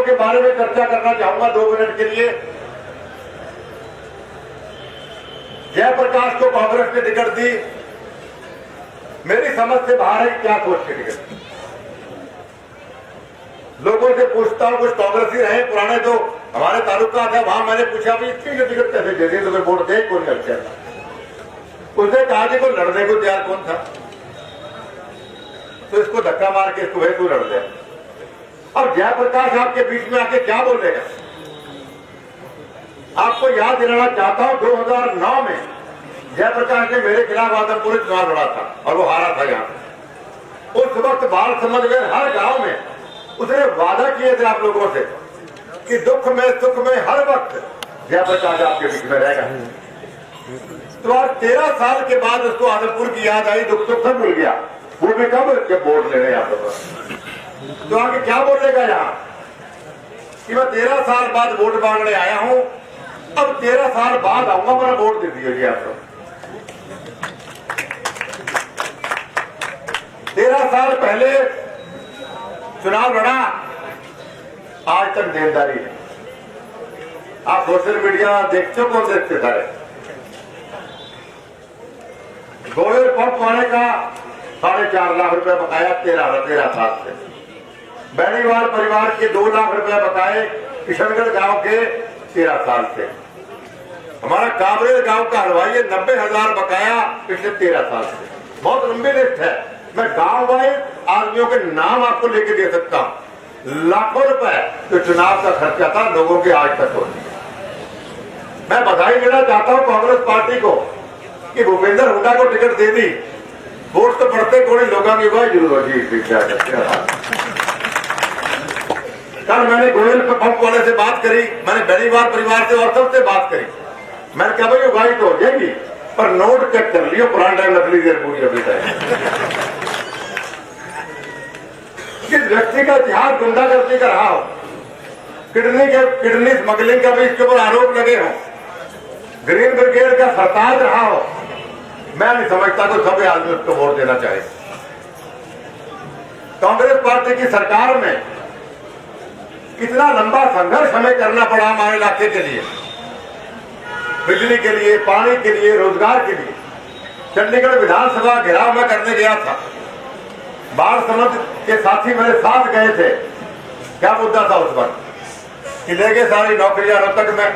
के बारे में चर्चा करना चाहूंगा 2 मिनट के लिए। जयप्रकाश को कांग्रेस ने टिकट दी, मेरी समझ से बाहर है क्या सोच के टिकट दी। लोगों से पूछता हूं, कुछ कांग्रेसी रहे पुराने, तो हमारे तालुका था, वहां मैंने पूछा भी इतनी जो टिकट कैसे दे दी, तुम्हें वोट दे कौन कर था। उसने कहा कि कोई लड़ने को तैयार कौन था, तो इसको धक्का मार के इसको तू लड़ दे। अब जयप्रकाश आपके बीच में आके क्या बोलेगा। आपको याद दिलाना चाहता हूं 2009 में जयप्रकाश ने मेरे खिलाफ आदमपुर चुनाव लड़ा था और वो हारा था। यहाँ उस वक्त बाल समझ गए, हर गांव में उसने वादा किए थे आप लोगों से कि दुख में सुख में हर वक्त जयप्रकाश आपके बीच में रहेगा। तो आज 13 साल के बाद उसको आदमपुर की याद आई, दुख सुख सब भूल गया। वो भी कब, जब वोट लेने आप लोग। तो आगे क्या बोलेगा यहाँ कि मैं 13 साल बाद वोट मांगने आया हूं, अब 13 साल बाद आऊंगा, मेरा वोट दे दीजिए आप लोग। 13 साल पहले चुनाव लड़ा, आज तक देनदारी है। आप सोशल मीडिया देखते हो, कौन देखते सारे। गोयल पंप वाले का 4.5 लाख रुपए बकाया 13 साल से। बेनीवाल परिवार के 2 लाख रुपए बकाए किशनगढ़ गांव के 13 साल से। हमारा काबरेल गांव का हलवाई 90,000 बकाया पिछले 13 साल से। बहुत लंबी लिस्ट है, मैं गांव वाइज आदमियों के नाम आपको लेके दे सकता हूं। लाखों रुपए जो चुनाव का खर्चा था लोगों के आज तक हो नहीं। मैं बधाई देना चाहता हूं कांग्रेस पार्टी को कि भूपेंद्र हुड्डा को टिकट दे दी। वोट तो पड़ते कोई लोगों की वही जरूर होगी। कल मैंने गोयल पंप वाले से बात करी, मैंने बेनीवाल परिवार से और सबसे बात करी। मैंने कहा भाई उगाई तो हो जाएगी, पर नोट चेक कर लियो, पुराना टाइम नकली देर पूरी अभी तक। किस व्यक्ति का इतिहास गुंडागर्दी का रहा हो, किडनी स्मगलिंग का भी इसके ऊपर आरोप लगे हो, ग्रीन ब्रिगेड का सरताज रहा हो, मैं नहीं समझता कोई सभी आदमी उसको वोट देना चाहे। कांग्रेस पार्टी की सरकार में कितना लंबा संघर्ष हमें करना पड़ा हमारे इलाके के लिए, बिजली के लिए, पानी के लिए, रोजगार के लिए। चंडीगढ़ विधानसभा घेराव में करने गया था, बाढ़ समझ के साथी मेरे साथ गए थे। क्या मुद्दा था उस वक्त कि लेके सारी नौकरियां रोहतक में,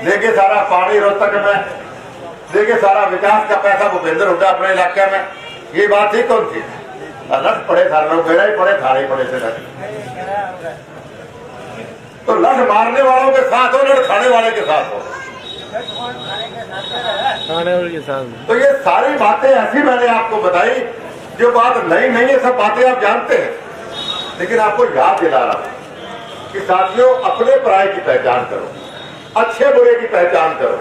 लेके सारा पानी रोहतक में, लेके सारा विकास का पैसा भूपेंद्र हुड्डा अपने इलाके में। ये बात ही कौन थी। लठ पड़े सारे लोग, मेरा ही पड़े, थारे पड़े थे। तो लठ मारने वालों के साथ हो, लठ खाने वाले के साथ हो। तो ये सारी बातें ऐसी मैंने आपको बताई, जो बात नई नहीं है, सब बातें आप जानते हैं। लेकिन आपको याद दिला रहा हूं कि साथियों, अपने पराये की पहचान करो, अच्छे बुरे की पहचान करो।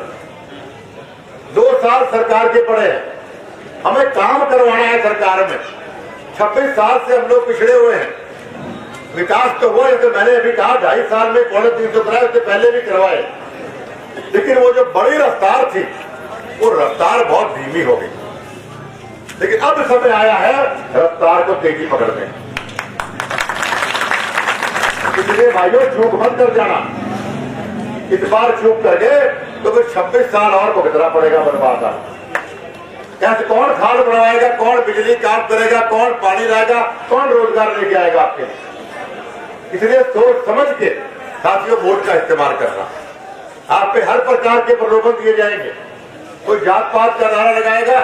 2 साल सरकार के पड़े हैं, हमें काम करवाना है सरकार में। 26 साल से हम लोग पिछड़े हुए हैं। विकास तो हुआ, जैसे मैंने अभी कहा 2.5 साल में 350 कराए, उससे पहले भी करवाए। लेकिन वो जो बड़ी रफ्तार थी, वो रफ्तार बहुत धीमी हो गई। लेकिन अब समय आया है रफ्तार को तेजी पकड़ने। इसलिए भाइयों, चूक मत कर जाना। इस बार चूक कर गए तो फिर 26 साल और भुगतना पड़ेगा बर्बाद। कैसे, कौन खाद बनवाएगा, कौन बिजली काट करेगा, कौन पानी लाएगा, कौन रोजगार लेके आएगा आपके लिए। इसलिए सोच समझ के साथियों वोट का इस्तेमाल करना। आप पे हर प्रकार के प्रलोभन दिए जाएंगे। कोई जात पात का नारा लगाएगा,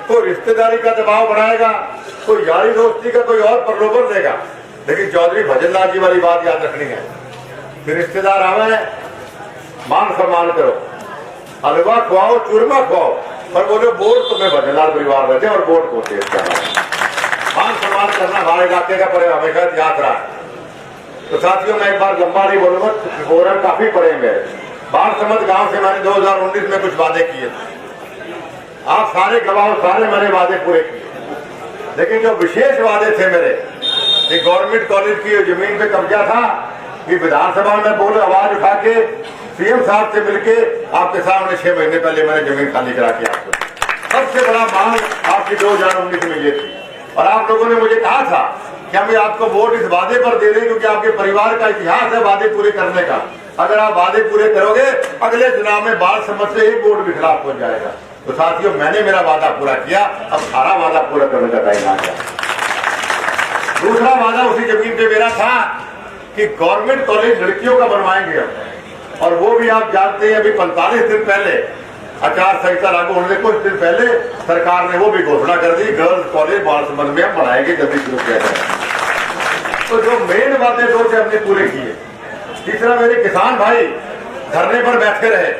कोई रिश्तेदारी का दबाव बढ़ाएगा, कोई यारी दोस्ती का कोई और प्रलोभन देगा। लेकिन चौधरी भजनलाल जी वाली बात याद रखनी है कि रिश्तेदार आवे, मान सम्मान करो, हलवा खुआओ, चूरमा खुआओ, पर बोले वोट तुम्हें भजनलाल परिवार देते और वोट को तेज करना। मान सम्मान करना हमारे इलाके का पड़े हमेशा याद रहा है। तो साथियों, मैं एक बार लंबा नहीं बोलूंगा, फोरम काफी पड़े मेरे। बाढ़ समझ गांव से मैंने 2019 में कुछ वादे किए थे, आप सारे गवाह, सारे मैंने वादे पूरे किए। लेकिन जो विशेष वादे थे मेरे, कि गवर्नमेंट कॉलेज की जो जमीन पे कब्जा था, कि विधानसभा में बोले आवाज उठा के सीएम साहब से मिलके आपके सामने 6 महीने पहले मैंने जमीन खाली करा के आपको सबसे बड़ा मांग आपकी 2019 में ये थी। और आप लोगों ने मुझे कहा था क्या मैं आपको वोट इस वादे पर दे दें क्योंकि आपके परिवार का इतिहास है वादे पूरे करने का। अगर आप वादे पूरे करोगे अगले चुनाव में बाल समझ से एक वोट भी खिलाफ हो जाएगा। तो साथियों, मैंने मेरा वादा पूरा किया, अब सारा वादा पूरा करने का टाइम आ गया। दूसरा वादा उसी जमीन पे मेरा था कि गवर्नमेंट कॉलेज लड़कियों का बनवाएंगे हम, और वो भी आप जानते हैं अभी 45 दिन पहले आचार संहिता लागू होने से कुछ दिन पहले सरकार ने वो भी घोषणा कर दी, गर्ल्स कॉलेज बालसमंद में हम बनाएंगे, जल्दी शुरू किया जाए। तो जो मेन बातें दो थे हमने पूरे किए। तीसरा, मेरे किसान भाई धरने पर बैठे रहे,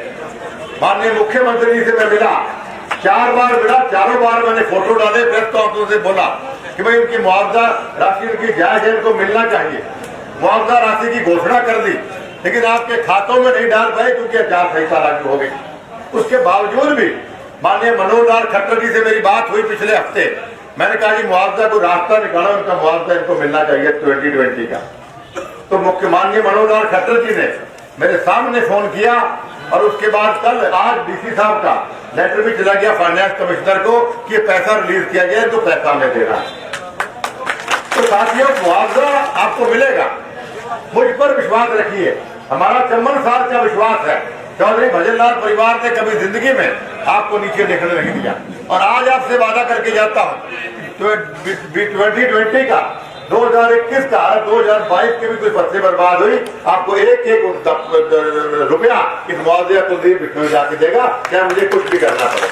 माननीय मुख्यमंत्री जी से मैं मिला, 4 बार मिला, चारों बार मैंने फोटो डाले, प्रेस कॉन्फ्रेंस से बोला कि भाई उनकी मुआवजा राशि उनकी जायज है, इनको मिलना चाहिए। मुआवजा राशि की घोषणा कर दी, लेकिन आपके खातों में नहीं डाल पाए क्योंकि आचार संहिता लागू हो गई। उसके बावजूद भी माननीय मनोहर लाल खट्टर जी से मेरी बात हुई पिछले हफ्ते, मैंने कहा कि मुआवजा को रास्ता निकाला, उनका मुआवजा इनको मिलना चाहिए 2020 का। तो मुख्य माननीय मनोहर लाल खट्टर जी ने मेरे सामने फोन किया, और उसके बाद कल आज डीसी साहब का लेटर भी चला गया फाइनेंस कमिश्नर को कि पैसा रिलीज किया गया, तो पैसा हमें देना है। तो साथियों, मुआवजा आपको मिलेगा, मुझ पर विश्वास रखिए। हमारा 54 साल का विश्वास है, चौधरी भजनलाल परिवार ने कभी जिंदगी में आपको नीचे देखने नहीं दिया। और आज आपसे वादा करके जाता हूं, 2020 का, 2021 का, 2022 के भी कोई फसलें बर्बाद हुई, आपको एक रुपया इस मुआवजे कुलदीप बिश्नोई जाके देगा, क्या मुझे कुछ भी करना पड़े।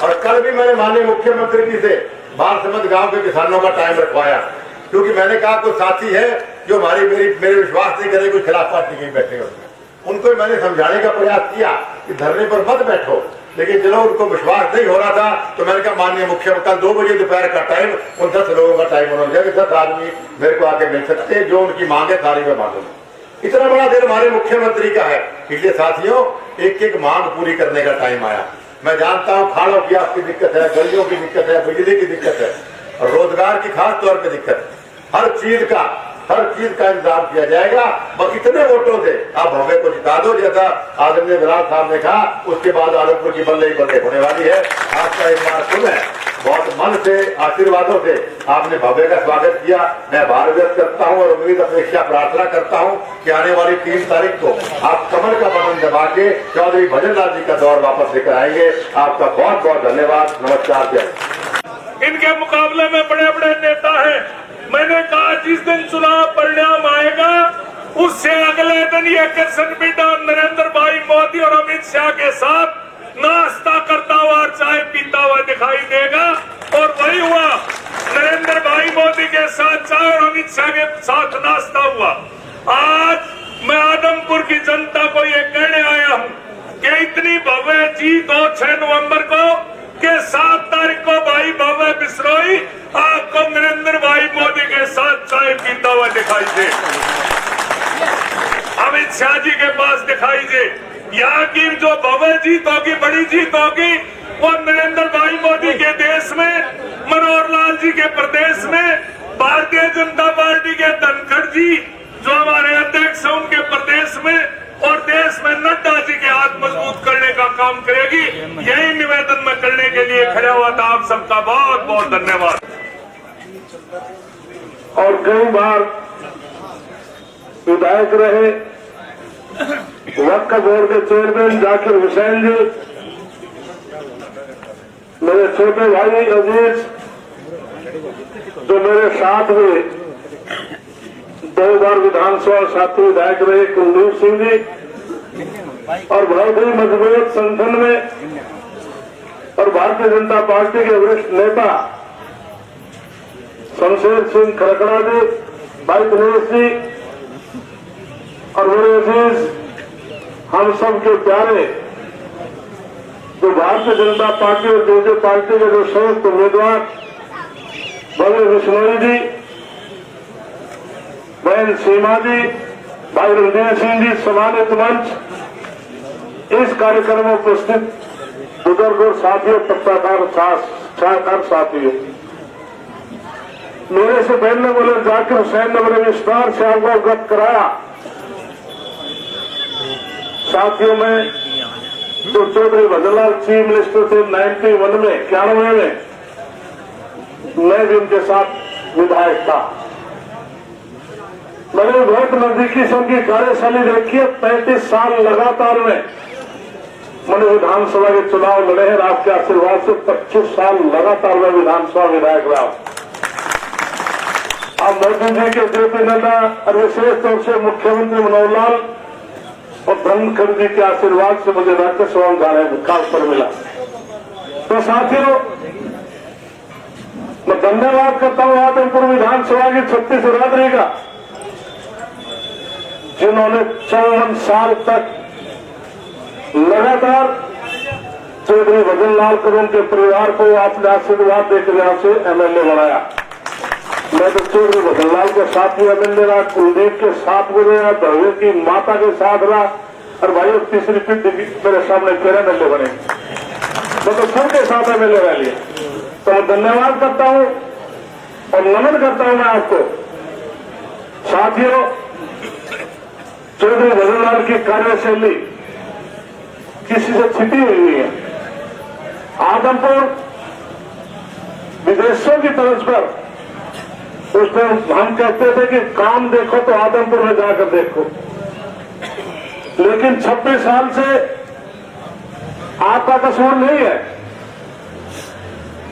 और कल भी मैंने माननीय मुख्यमंत्री जी से बालसमंद गांव के किसानों का टाइम रखवाया, क्योंकि मैंने कहा कोई साथी है जो मेरे विश्वास नहीं करे, कोई खिलाफ पार्टी नहीं बैठे होते, उनको मैंने समझाने का प्रयास किया कि धरने पर मत बैठो, लेकिन चलो उनको विश्वास नहीं हो रहा था। तो मैंने कहा माननीय मुख्यमंत्री, कल 2 बजे दोपहर का टाइम, उन 10 लोगों का टाइम उन्होंने दिया कि 10 आदमी मेरे को आके मिल सकते हैं, जो उनकी मांग है सारी मैं मांगूंगा। इतना बड़ा दिल हमारे मुख्यमंत्री का है, इसलिए साथियों एक एक मांग पूरी करने का टाइम आया। मैं जानता हूँ खाड़ों की आपकी दिक्कत है, गलियों की दिक्कत है, बिजली की दिक्कत है, और रोजगार की खास तौर पर दिक्कत है। हर चीज का इंतजाम किया जाएगा। बस इतने वोटों से आप भव्य को जिता दो, जैसा आदरणीय विराट साहब ने कहा, उसके बाद आलमपुर की बल्ले ही बल्ले होने वाली है। आपका एक बार सुने, बहुत मन से आशीर्वादों से आपने भव्य का स्वागत किया। मैं आभार व्यक्त करता हूँ और उम्मीद अपेक्षा प्रार्थना करता हूँ कि आने वाली 3 तारीख को आप कमल का बटन दबा के चौधरी भजनलाल जी का दौर वापस लेकर आएंगे। आपका बहुत बहुत धन्यवाद। नमस्कार। जय। इनके मुकाबले में बड़े बड़े नेता हैं। मैंने कहा जिस दिन चुनाव परिणाम आएगा उससे अगले दिन ये किशन बिड्डा नरेंद्र भाई मोदी और अमित शाह के साथ नाश्ता करता हुआ, चाय पीता हुआ दिखाई देगा। और वही हुआ, नरेंद्र भाई मोदी के साथ चाय और अमित शाह के साथ नाश्ता हुआ। आज मैं आदमपुर की जनता को ये कहने आया हूँ कि इतनी भव्य जीत हो 6 नवंबर को के 7 तारीख को भाई भव्य बिश्नोई आपको नरेंद्र भाई मोदी के साथ चाय पीता हुआ दिखाई दे, अमित शाह जी के पास दिखाई दे। यहाँ की जो भव्य जीत होगी, बड़ी जीत होगी, वो नरेंद्र भाई मोदी के देश में, मनोहर लाल जी के प्रदेश में, भारतीय जनता पार्टी के धनखड़ जी जो हमारे अध्यक्ष हैं उनके प्रदेश में, और देश में नड्डा जी के हाथ मजबूत करने का काम करेगी। यही निवेदन मैं करने के लिए खड़ा हुआ था। आप सबका बहुत बहुत धन्यवाद। और कई बार विधायक रहे वक्फ बोर्ड के चेयरमैन जाकिर हुसैन जी, मेरे छोटे भाई अजीज जो मेरे साथ हुए 2 बार विधानसभा साथी विधायक रहे कुलदीप सिंह जी, और बहुत ही मजबूत संगठन में और भारतीय जनता पार्टी के वरिष्ठ नेता शमशेर सिंह खरकड़ा जी, भाई दिनेश जी, और मेरे अजीज हम सब के प्यारे जो भारतीय जनता पार्टी और जेजे पार्टी के जो संयुक्त उम्मीदवार भव्य बिश्नोई जी, बहन सीमा जी, भाई रणधीर सिंह जी, सम्मानित मंच, इस कार्यक्रम में उपस्थित बुजुर्ग और साथियों, पत्रकार साथियों, मेरे से पहले बोले जाकिर हुसैन ने बड़े विस्तार से आपको अवगत कराया। साथियों में जो चौधरी भजनलाल चीफ मिनिस्टर थे 91 में, 91 में, मैं भी उनके साथ विधायक था। मैंने बहुत नजदीकी से उनकी कार्यशैली देखी है। 35 साल लगातार में मैंने विधानसभा के चुनाव लड़े हैं। आपके आशीर्वाद से 25 साल लगातार में विधानसभा विधायक रहा। अब मोदी जी के जेपी नड्डा और विशेष तौर से मुख्यमंत्री मनोहर लाल और धनखड़ जी के आशीर्वाद से मुझे राज्यसभा में जाने का अवसर मिला। तो साथियों, मैं धन्यवाद करता हूं आदमपुर विधानसभा की 36 बिरादरी का, जिन्होंने 54 साल तक लगातार चौधरी भजन लाल करुण के परिवार को आपने आशीर्वाद देकर यहां से एमएलए बनाया। मैं तो चौधरी भजन लाल के साथ ही एमएलए रहा, कुलदीप के साथ भी रहा, धरवीर की माता के साथ रहा, और भाई और तीसरी पीढ़ी मेरे सामने फिर एमएलए बने। मैं तो सबके साथ एमएलए रह लिया। तो मैं धन्यवाद करता हूं और नमन करता हूं मैं आपको। साथियों, चौधरी भजन लाल की कार्यशैली किसी से छिपी हुई है। आदमपुर विदेशों की तर्ज पर उसमें हम कहते थे कि काम देखो तो आदमपुर में जाकर देखो, लेकिन 26 साल से आपका कसूर नहीं है।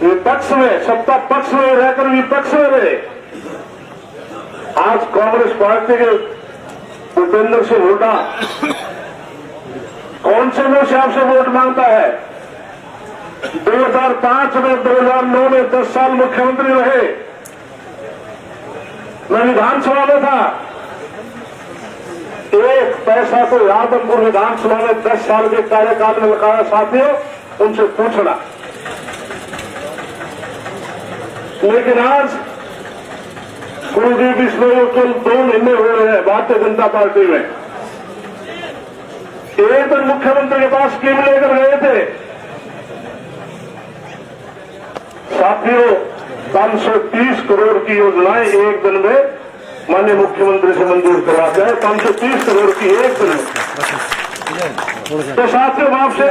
विपक्ष में, सत्ता पक्ष में रहकर विपक्ष में रहे। आज कांग्रेस पार्टी के भूपेंद्र सिंह हुड्डा कौन से मुंह से आपसे वोट मांगता है? 2005 में, 2009 में 10 साल मुख्यमंत्री रहे। मैं विधानसभा में था। एक पैसा तो आदमपुर विधानसभा में 10 साल के कार्यकाल में लगाया। साथियों, उनसे पूछना। लेकिन आज कुलदीप बिश्नोई केवल 2 महीने हुए हैं भारतीय जनता पार्टी में। एक दिन मुख्यमंत्री के पास स्कीम लेकर गए थे। साथियों, 530 करोड़ की योजनाएं एक दिन में माननीय मुख्यमंत्री से मंजूर करवाते हैं। 530 करोड़ की एक दिन में। तो साथियों, आपसे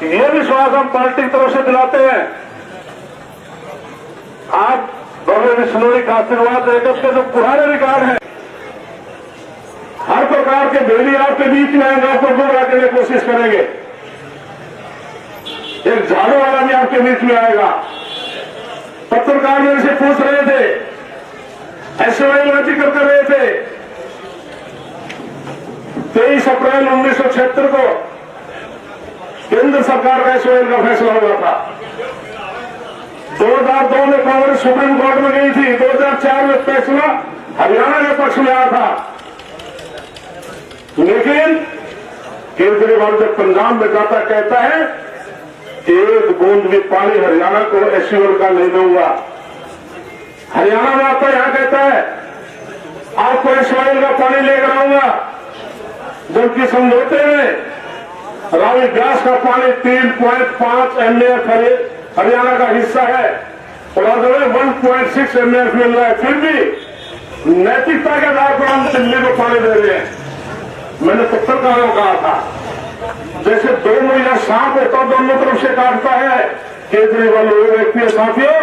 ये विश्वास हम पार्टी की तरफ से दिलाते हैं। आप भव्य बिश्नोई का आशीर्वाद लेकर के जो पुराने रिकॉर्ड हैं, हर प्रकार के बेली आपके बीच में आएंगे, आपको गुमराह करने की कोशिश करेंगे। एक झाड़ू वाला भी आपके बीच में आएगा। पत्रकार मेरे से पूछ रहे थे, एसओएल करते रहे थे। 23 अप्रैल 1976 को केंद्र सरकार का एसओएल का फैसला हुआ था। 2002 में कांग्रेस सुप्रीम कोर्ट में गई थी। 2004 में फैसला हरियाणा के पक्ष में आया था। लेकिन केजरीवाल जब पंजाब में जाता कहता है एक बूंद भी पानी हरियाणा को एसओएल का नहीं दूंगा। हरियाणा में आता यहां कहता है आपको एसओएल का पानी लेकर आऊंगा, जबकि समझौते में रावी व्यास का पानी 3.5 MAF हरियाणा का हिस्सा है और आज 1.6 MAF मिल रहा है। फिर भी नैतिकता के आधार पर हम दिल्ली को पानी दे रहे हैं। मैंने पत्रकारों को कहा था, जैसे 2 मुहैया सांप होता दोनों तरफ से काटता है, केजरीवाल वो व्यक्ति है साथियों,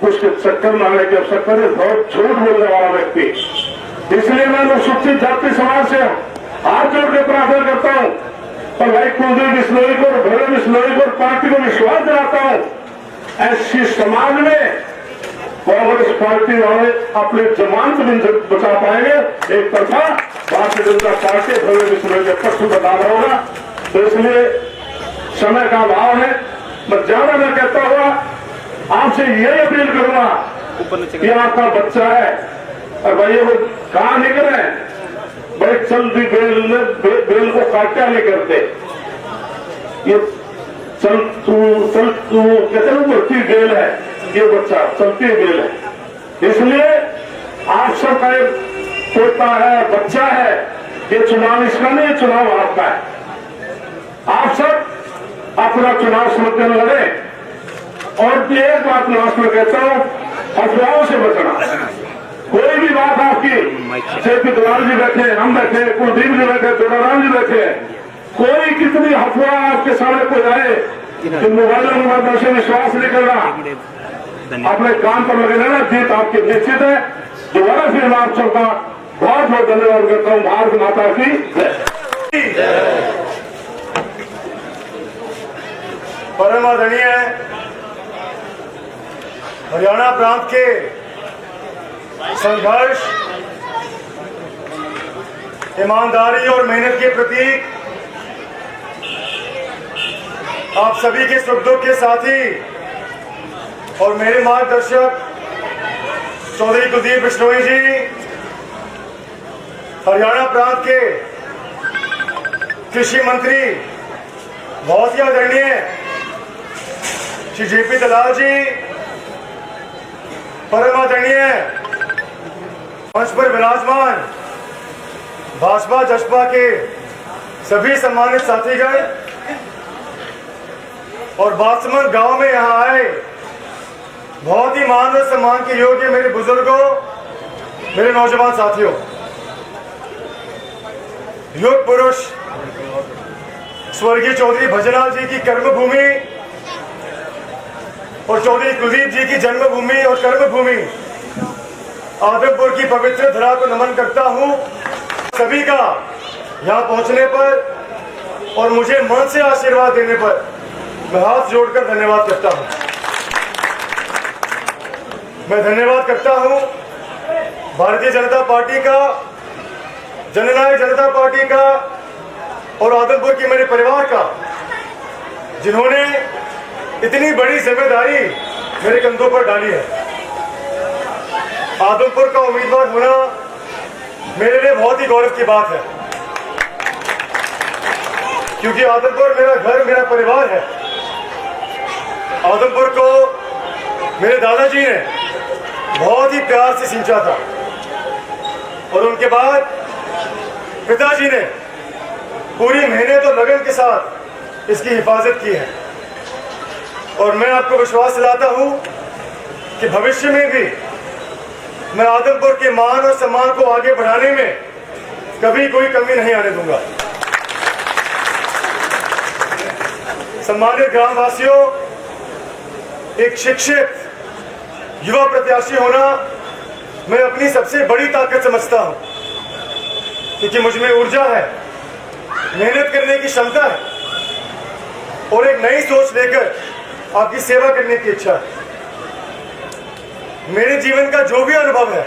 उसके चक्कर में आने के अवसर पर बहुत झूठ बोलने वाला व्यक्ति। इसलिए मैं अनुसूचित जाति समाज से हाथ जोड़ के प्रार्थना करता हूं और भाई कुलदीप बिश्नोई को, भव्य बिश्नोई को, पार्टी को विश्वास दिलाता हूं, ऐसी समाज में कांग्रेस पार्टी वाले अपने जमानत भी बचा पाएंगे। एक तरफा भारतीय जनता पार्टी भव्य बिश्नोई के पक्ष बता रहा होगा। तो इसलिए समय का अभाव है, मैं ज्यादा न कहता हुआ आपसे यही अपील करूंगा कि आपका बच्चा है और भाई वो कहां निकले, भाई चलती बेल को काटा नहीं करते। ये चलती बेल है, ये बच्चा चलती बेल है। इसलिए आप सबका एक पोता है, बच्चा है, ये चुनाव इसका नहीं, चुनाव आपका है। आप सब अपना चुनाव समझकर लड़े। और एक बात लास्ट में कहता हूं, अफवाहों से बचना। कोई भी बात आपकी, जेपी दुलाल जी बैठे, हम बैठे, कुलदीप जी बैठे, दुलाराम जी बैठे, कोई कितनी अफवाह आपके सामने कोई आए कि मोबाइल नंबर से विश्वास नहीं करना। अपने काम पर लगे रहना, जीत आपकी निश्चित है। दोबारा फिर मैं आप सबका बहुत बहुत धन्यवाद करता हूँ। भारत माता की जय। परम आदरणीय हरियाणा प्रांत के संघर्ष, ईमानदारी और मेहनत के प्रतीक, आप सभी के सुख दुख के साथी और मेरे मार्गदर्शक चौधरी कुलदीप बिश्नोई जी, हरियाणा प्रांत के कृषि मंत्री बहुत ही आदरणीय श्री जेपी दलाल जी, परम आदरणीय मंच पर विराजमान भाजपा जसपा के सभी सम्मानित साथीगण और बासमंद गांव में यहां आए बहुत ही मान और सम्मान के योग्य मेरे बुजुर्गों, मेरे नौजवान साथियों, युग पुरुष स्वर्गीय चौधरी भजनलाल जी की कर्मभूमि और चौधरी कुलदीप जी की जन्मभूमि और कर्मभूमि आदमपुर की पवित्र धरा को नमन करता हूं। सभी का यहां पहुंचने पर और मुझे मन से आशीर्वाद देने पर मैं हाथ जोड़कर धन्यवाद करता हूं। मैं धन्यवाद करता हूं भारतीय जनता पार्टी का, जननायक जनता पार्टी का और आदमपुर के मेरे परिवार का, जिन्होंने इतनी बड़ी जिम्मेदारी मेरे कंधों पर डाली है। आदमपुर का उम्मीदवार होना मेरे लिए बहुत ही गौरव की बात है, क्योंकि आदमपुर मेरा घर, मेरा परिवार है। आदमपुर को मेरे दादाजी ने बहुत ही प्यार से सींचा था और उनके बाद पिताजी ने पूरी मेहनत और लगन के साथ इसकी हिफाजत की है। और मैं आपको विश्वास दिलाता हूं कि भविष्य में भी मैं आदमपुर के मान और सम्मान को आगे बढ़ाने में कभी कोई कमी नहीं आने दूंगा। सम्मानित ग्रामवासियों, एक शिक्षित युवा प्रत्याशी होना मैं अपनी सबसे बड़ी ताकत समझता हूं, क्योंकि मुझ में ऊर्जा है, मेहनत करने की क्षमता है और एक नई सोच लेकर आपकी सेवा करने की इच्छा है। मेरे जीवन का जो भी अनुभव है,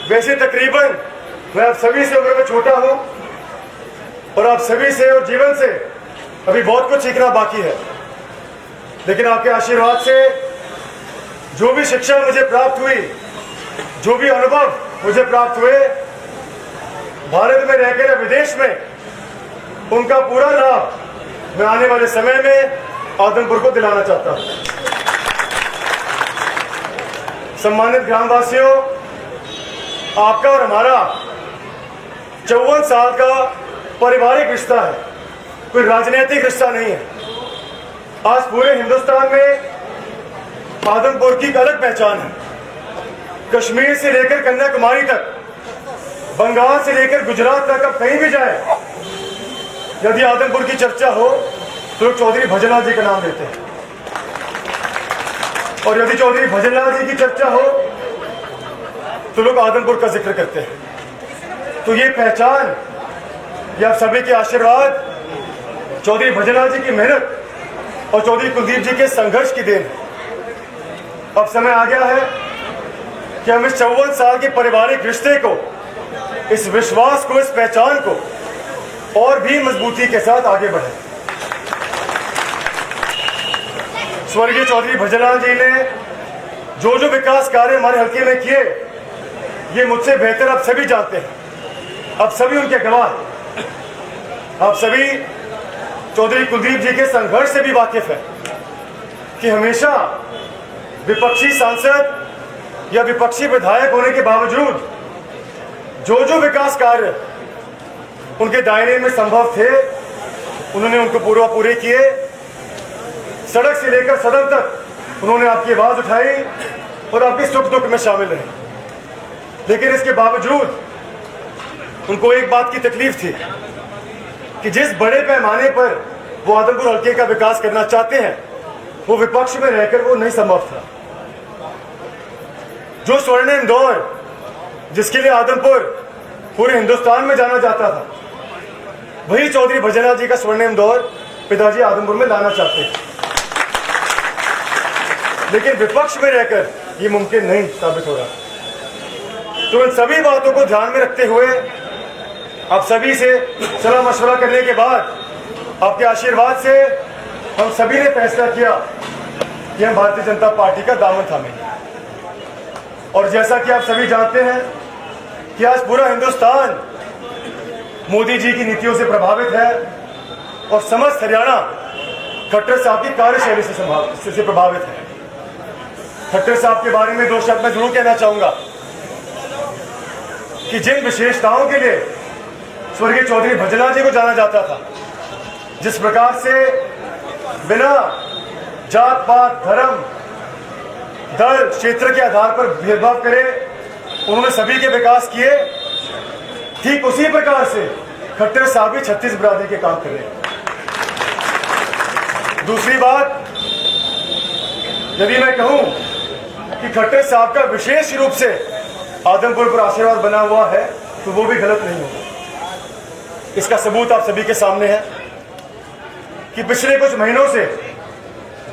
वैसे तकरीबन मैं आप सभी से उम्र में छोटा हूं और आप सभी से और जीवन से अभी बहुत कुछ सीखना बाकी है, लेकिन आपके आशीर्वाद से जो भी शिक्षा मुझे प्राप्त हुई, जो भी अनुभव मुझे प्राप्त हुए, भारत में रहकर या विदेश में, उनका पूरा लाभ मैं आने वाले समय में आदमपुर को दिलाना चाहता हूं। सम्मानित ग्रामवासियों, आपका और हमारा 54 साल का पारिवारिक रिश्ता है, कोई राजनीतिक रिश्ता नहीं है। आज पूरे हिंदुस्तान में आदमपुर की एक अलग पहचान है। कश्मीर से लेकर कन्याकुमारी तक, बंगाल से लेकर गुजरात तक, अब कहीं भी जाए, यदि आदमपुर की चर्चा हो तो लोग चौधरी भजनलाल जी का नाम लेते हैं, और यदि चौधरी भजनलाल जी की चर्चा हो तो लोग आदमपुर का जिक्र करते हैं। तो ये पहचान, ये आप सभी के आशीर्वाद, चौधरी भजनलाल जी की मेहनत और चौधरी कुलदीप जी के संघर्ष की देन है। अब समय आ गया है कि हम इस 54 साल के पारिवारिक रिश्ते को, इस विश्वास को, इस पहचान को और भी मजबूती के साथ आगे बढ़ाएं। स्वर्गीय चौधरी भजनलाल जी ने जो जो विकास कार्य हमारे हल्के में किए, ये मुझसे बेहतर आप सभी जानते हैं। आप सभी उनके गवाह हैं। आप सभी चौधरी कुलदीप जी के संघर्ष से भी वाकिफ है कि हमेशा विपक्षी सांसद या विपक्षी विधायक होने के बावजूद जो जो विकास कार्य उनके दायरे में संभव थे, उन्होंने उनको पूरे किए। सड़क से लेकर सदन तक उन्होंने आपकी आवाज उठाई और आपके सुख दुख में शामिल रहे। लेकिन इसके बावजूद उनको एक बात की तकलीफ थी कि जिस बड़े पैमाने पर वो आदमपुर हल्के का विकास करना चाहते हैं, वो विपक्ष में रहकर वो नहीं संभव था। जो स्वर्णिम दौर जिसके लिए आदमपुर पूरे हिंदुस्तान में जाना जाता था, वही चौधरी भजनलाल जी का स्वर्णिम दौर पिताजी आदमपुर में लाना चाहते हैं। लेकिन विपक्ष में रहकर ये मुमकिन नहीं साबित हो रहा। तो इन सभी बातों को ध्यान में रखते हुए आप सभी से सलाह मशवरा करने के बाद, आपके आशीर्वाद से हम सभी ने फैसला किया कि हम भारतीय जनता पार्टी का दामन थामेंगे। और जैसा कि आप सभी जानते हैं कि आज पूरा हिंदुस्तान मोदी जी की नीतियों से प्रभावित है और समस्त हरियाणा खट्टर साहब की कार्यशैली से प्रभावित है। खट्टर साहब के बारे में दो शब्द मैं जरूर कहना चाहूंगा कि जिन विशेषताओं के लिए स्वर्गीय चौधरी भजनलाल जी को जाना जाता था, जिस प्रकार से बिना जात पात धर्म दल क्षेत्र के आधार पर भेदभाव करे उन्होंने सभी के विकास किए, ठीक उसी प्रकार से खट्टर साहब भी 36 बिरादरी के काम कर रहे हैं। दूसरी बात, यदि मैं कहूं कि खट्टर साहब का विशेष रूप से आदमपुर पर आशीर्वाद बना हुआ है तो वो भी गलत नहीं होगा। इसका सबूत आप सभी के सामने है कि पिछले कुछ महीनों से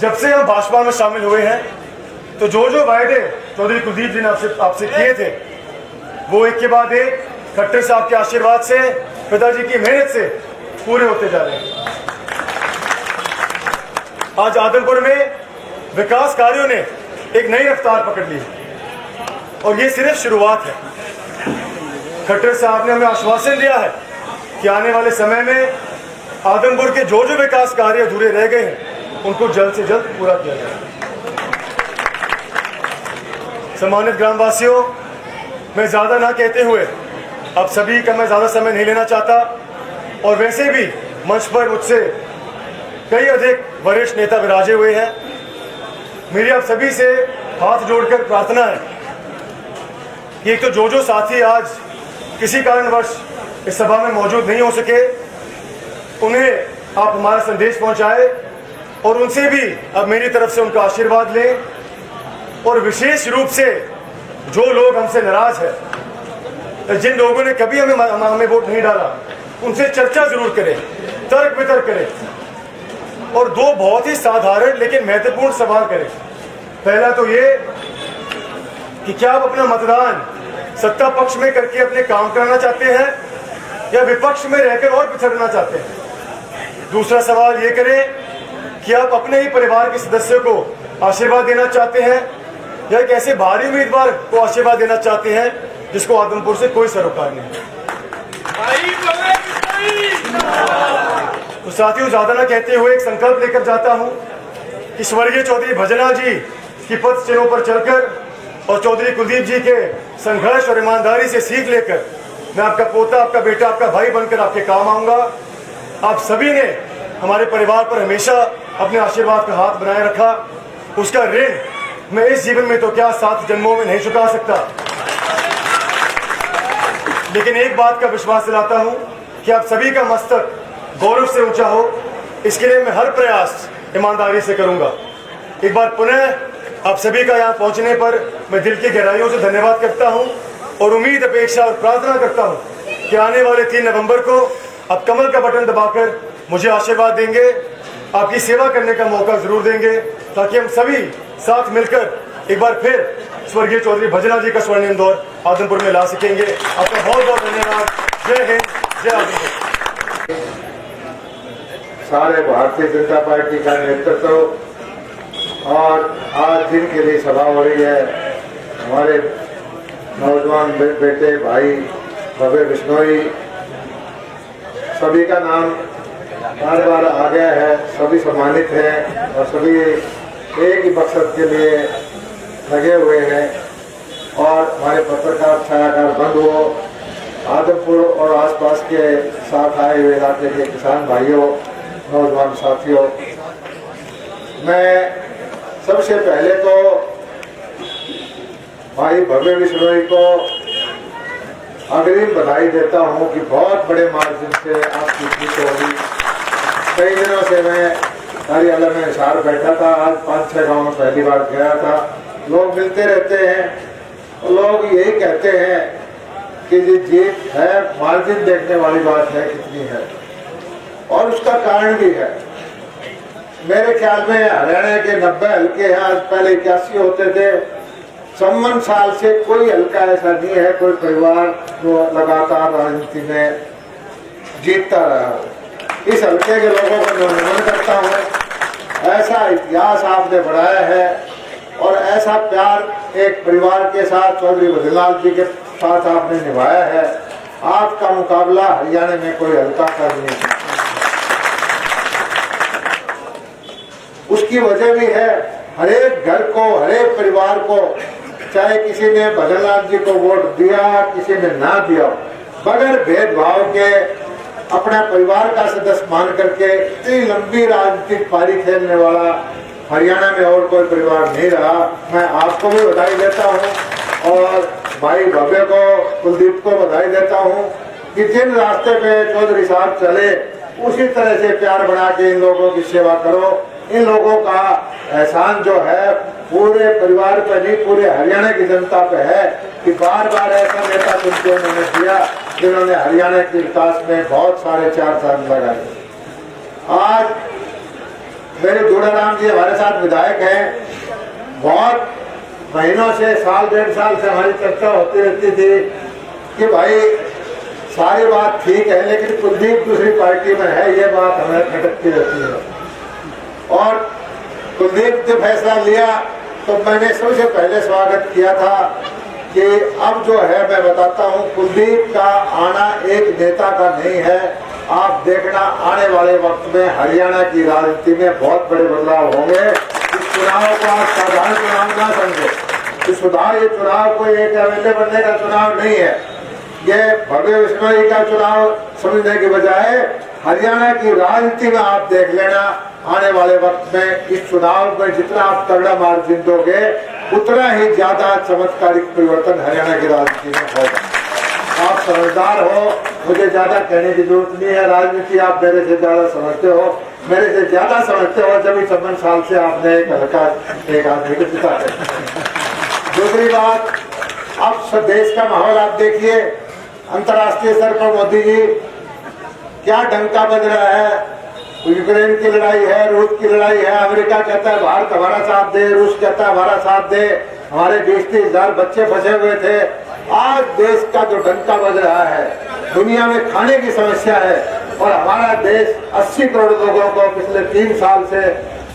जब से हम भाजपा में शामिल हुए हैं तो जो जो वायदे चौधरी कुलदीप जी ने आपसे किए थे वो एक के बाद एक खट्टर साहब के आशीर्वाद से, पिताजी की मेहनत से पूरे होते जा रहे हैं। आज आदमपुर में विकास कार्यों ने एक नई रफ्तार पकड़ ली और ये सिर्फ शुरुआत है। खट्टर साहब ने हमें आश्वासन दिया है कि आने वाले समय में आदमपुर के जो जो विकास कार्य अधूरे रह गए हैं उनको जल्द से जल्द पूरा किया जाएगा। सम्मानित ग्रामवासियों, मैं ज्यादा ना कहते हुए आप सभी का मैं ज्यादा समय नहीं लेना चाहता और वैसे भी मंच पर मुझसे कई अधिक वरिष्ठ नेता विराजे हुए हैं। मेरी आप सभी से हाथ जोड़कर प्रार्थना है कि एक तो जो साथी आज किसी कारणवश इस सभा में मौजूद नहीं हो सके, उन्हें आप हमारा संदेश पहुंचाए और उनसे भी अब मेरी तरफ से उनका आशीर्वाद लें। और विशेष रूप से जो लोग हमसे नाराज हैं, जिन लोगों ने कभी हमें वोट नहीं डाला, उनसे चर्चा जरूर करें, तर्क वितर्क करें और दो बहुत ही साधारण लेकिन महत्वपूर्ण सवाल करें। पहला तो ये कि क्या आप अपना मतदान सत्ता पक्ष में करके अपने काम कराना चाहते हैं या विपक्ष में रहकर और पिछड़ना चाहते हैं। दूसरा सवाल ये करें कि आप अपने ही परिवार के सदस्यों को आशीर्वाद देना चाहते हैं या एक ऐसे भारी उम्मीदवार को आशीर्वाद देना चाहते हैं जिसको आदमपुर से कोई सरोकार नहीं। तो साथियों, ज्यादा ना कहते हुए एक संकल्प लेकर जाता हूं कि स्वर्गीय चौधरी भजनलाल जी की पथ चिन्हों पर चलकर और चौधरी कुलदीप जी के संघर्ष और ईमानदारी से सीख लेकर मैं आपका पोता, आपका बेटा, आपका भाई बनकर आपके काम आऊंगा। आप सभी ने हमारे परिवार पर हमेशा अपने आशीर्वाद का हाथ बनाए रखा, उसका ऋण मैं इस जीवन में तो क्या 7 जन्मों में नहीं चुका सकता। लेकिन एक बात का विश्वास दिलाता हूं कि आप सभी का मस्तक गौरव से ऊंचा हो, इसके लिए मैं हर प्रयास ईमानदारी से करूंगा। एक बार पुनः आप सभी का यहाँ पहुंचने पर मैं दिल की गहराइयों से धन्यवाद करता हूं और उम्मीद, अपेक्षा और प्रार्थना करता हूं कि आने वाले 3 नवंबर को आप कमल का बटन दबाकर मुझे आशीर्वाद देंगे, आपकी सेवा करने का मौका जरूर देंगे ताकि हम सभी साथ मिलकर एक बार फिर स्वर्गीय चौधरी भजनलाल जी का स्वर्णिम दौर आदमपुर में ला सकेंगे। आपका बहुत बहुत धन्यवाद। जय हिंद, जय आदमपुर। सारे भारतीय जनता पार्टी का नेतृत्व और आज जिनके लिए सभा हो रही है, हमारे नौजवान बेटे भाई भव्य बिश्नोई, सभी का नाम बार बार आ गया है, सभी सम्मानित हैं और सभी एक ही मकसद के लिए लगे हुए हैं। और हमारे पत्रकार छायाकार बंधुओं, आदमपुर और आसपास के साथ आए हुए इलाके के किसान भाइयों, नौजवान साथियों, मैं सबसे पहले तो भाई भव्य बिश्नोई को अग्रिम बधाई देता हूं कि बहुत बड़े मार्जिन से आपकी जीत होगी। कई दिनों से मैं कार्यालय में हिसार बैठा था, आज 5-6 गाँव में पहली बार गया था। लोग मिलते रहते हैं, लोग यही कहते हैं कि ये जीत है, मार्जिन देखने वाली बात है कितनी है, और उसका कारण भी है। मेरे ख्याल में हरियाणा के 90 हल्के हैं, आज पहले 81 होते थे। 54 साल से कोई हल्का ऐसा नहीं है, कोई परिवार जो लगातार राजनीति में जीतता रहा। इस हल्के के लोगों को मैं नमन करता हूँ। ऐसा इतिहास आपने बढ़ाया है और ऐसा प्यार एक परिवार के साथ चौधरी भजनलाल जी के साथ आपने निभाया है। आपका मुकाबला हरियाणा में कोई हल्का कर नहीं है। उसकी वजह भी है, हरेक घर को, हरेक परिवार को, चाहे किसी ने भजनलाल जी को वोट दिया, किसी ने ना दिया, बगैर भेदभाव के अपना परिवार का सदस्य मान करके इतनी लंबी राजनीतिक पारी खेलने वाला हरियाणा में और कोई परिवार नहीं रहा। मैं आपको भी बधाई देता हूं और भाई भव्य को, कुलदीप को बधाई देता हूं कि जिन रास्ते पे चौधरी साहब चले उसी तरह से प्यार बना के इन लोगों की सेवा करो। इन लोगों का एहसान जो है पूरे परिवार पे नहीं, पूरे हरियाणा की जनता पे है कि बार बार ऐसा नेता चुनकर उन्होंने दिया जिन्होंने हरियाणा के विकास में बहुत सारे 4 साल लगाए। आज मेरे जोड़ाराम जी हमारे साथ विधायक हैं। बहुत महीनों से, साल 1.5 साल से हमारी चर्चा होती रहती थी कि भाई सारी बात ठीक है लेकिन कुलदीप दूसरी पार्टी में है, ये बात हमें खटकती रहती है। और कुलदीप ने फैसला लिया तो मैंने सबसे पहले स्वागत किया था कि अब जो है मैं बताता हूँ, कुलदीप का आना एक नेता का नहीं है। आप देखना आने वाले वक्त में हरियाणा की राजनीति में बहुत बड़े बदलाव होंगे। इस चुनाव को आप साधारण चुनाव ना समझे। ये चुनाव कोई एक एमएलए बनने का चुनाव नहीं है, ये भव्य विस्मय का चुनाव समझने के बजाय हरियाणा की राजनीति में आप देख लेना आने वाले वक्त में इस चुनाव में जितना आप तगड़ा मार्जिन दोगे उतना ही ज्यादा चमत्कारिक परिवर्तन हरियाणा की राजनीति में होगा। आप समझदार हो, मुझे ज्यादा कहने की जरूरत नहीं है। राजनीति आप मेरे से ज्यादा समझते हो, मेरे से ज्यादा समझते हो जब 56 साल से आपने एक हल्का एक आदमी को जिता है। दूसरी बात, अब देश का माहौल आप देखिए, अंतर्राष्ट्रीय स्तर पर मोदी जी क्या डंका बज रहा है। यूक्रेन की लड़ाई है, रूस की लड़ाई है, अमेरिका कहता है भारत हमारा साथ दे, रूस कहता है हमारा साथ दे, हमारे 20-30 हजार बच्चे फंसे हुए थे। आज देश का जो डंका बज रहा है, दुनिया में खाने की समस्या है और हमारा देश 80 करोड़ लोगों को पिछले 3 साल से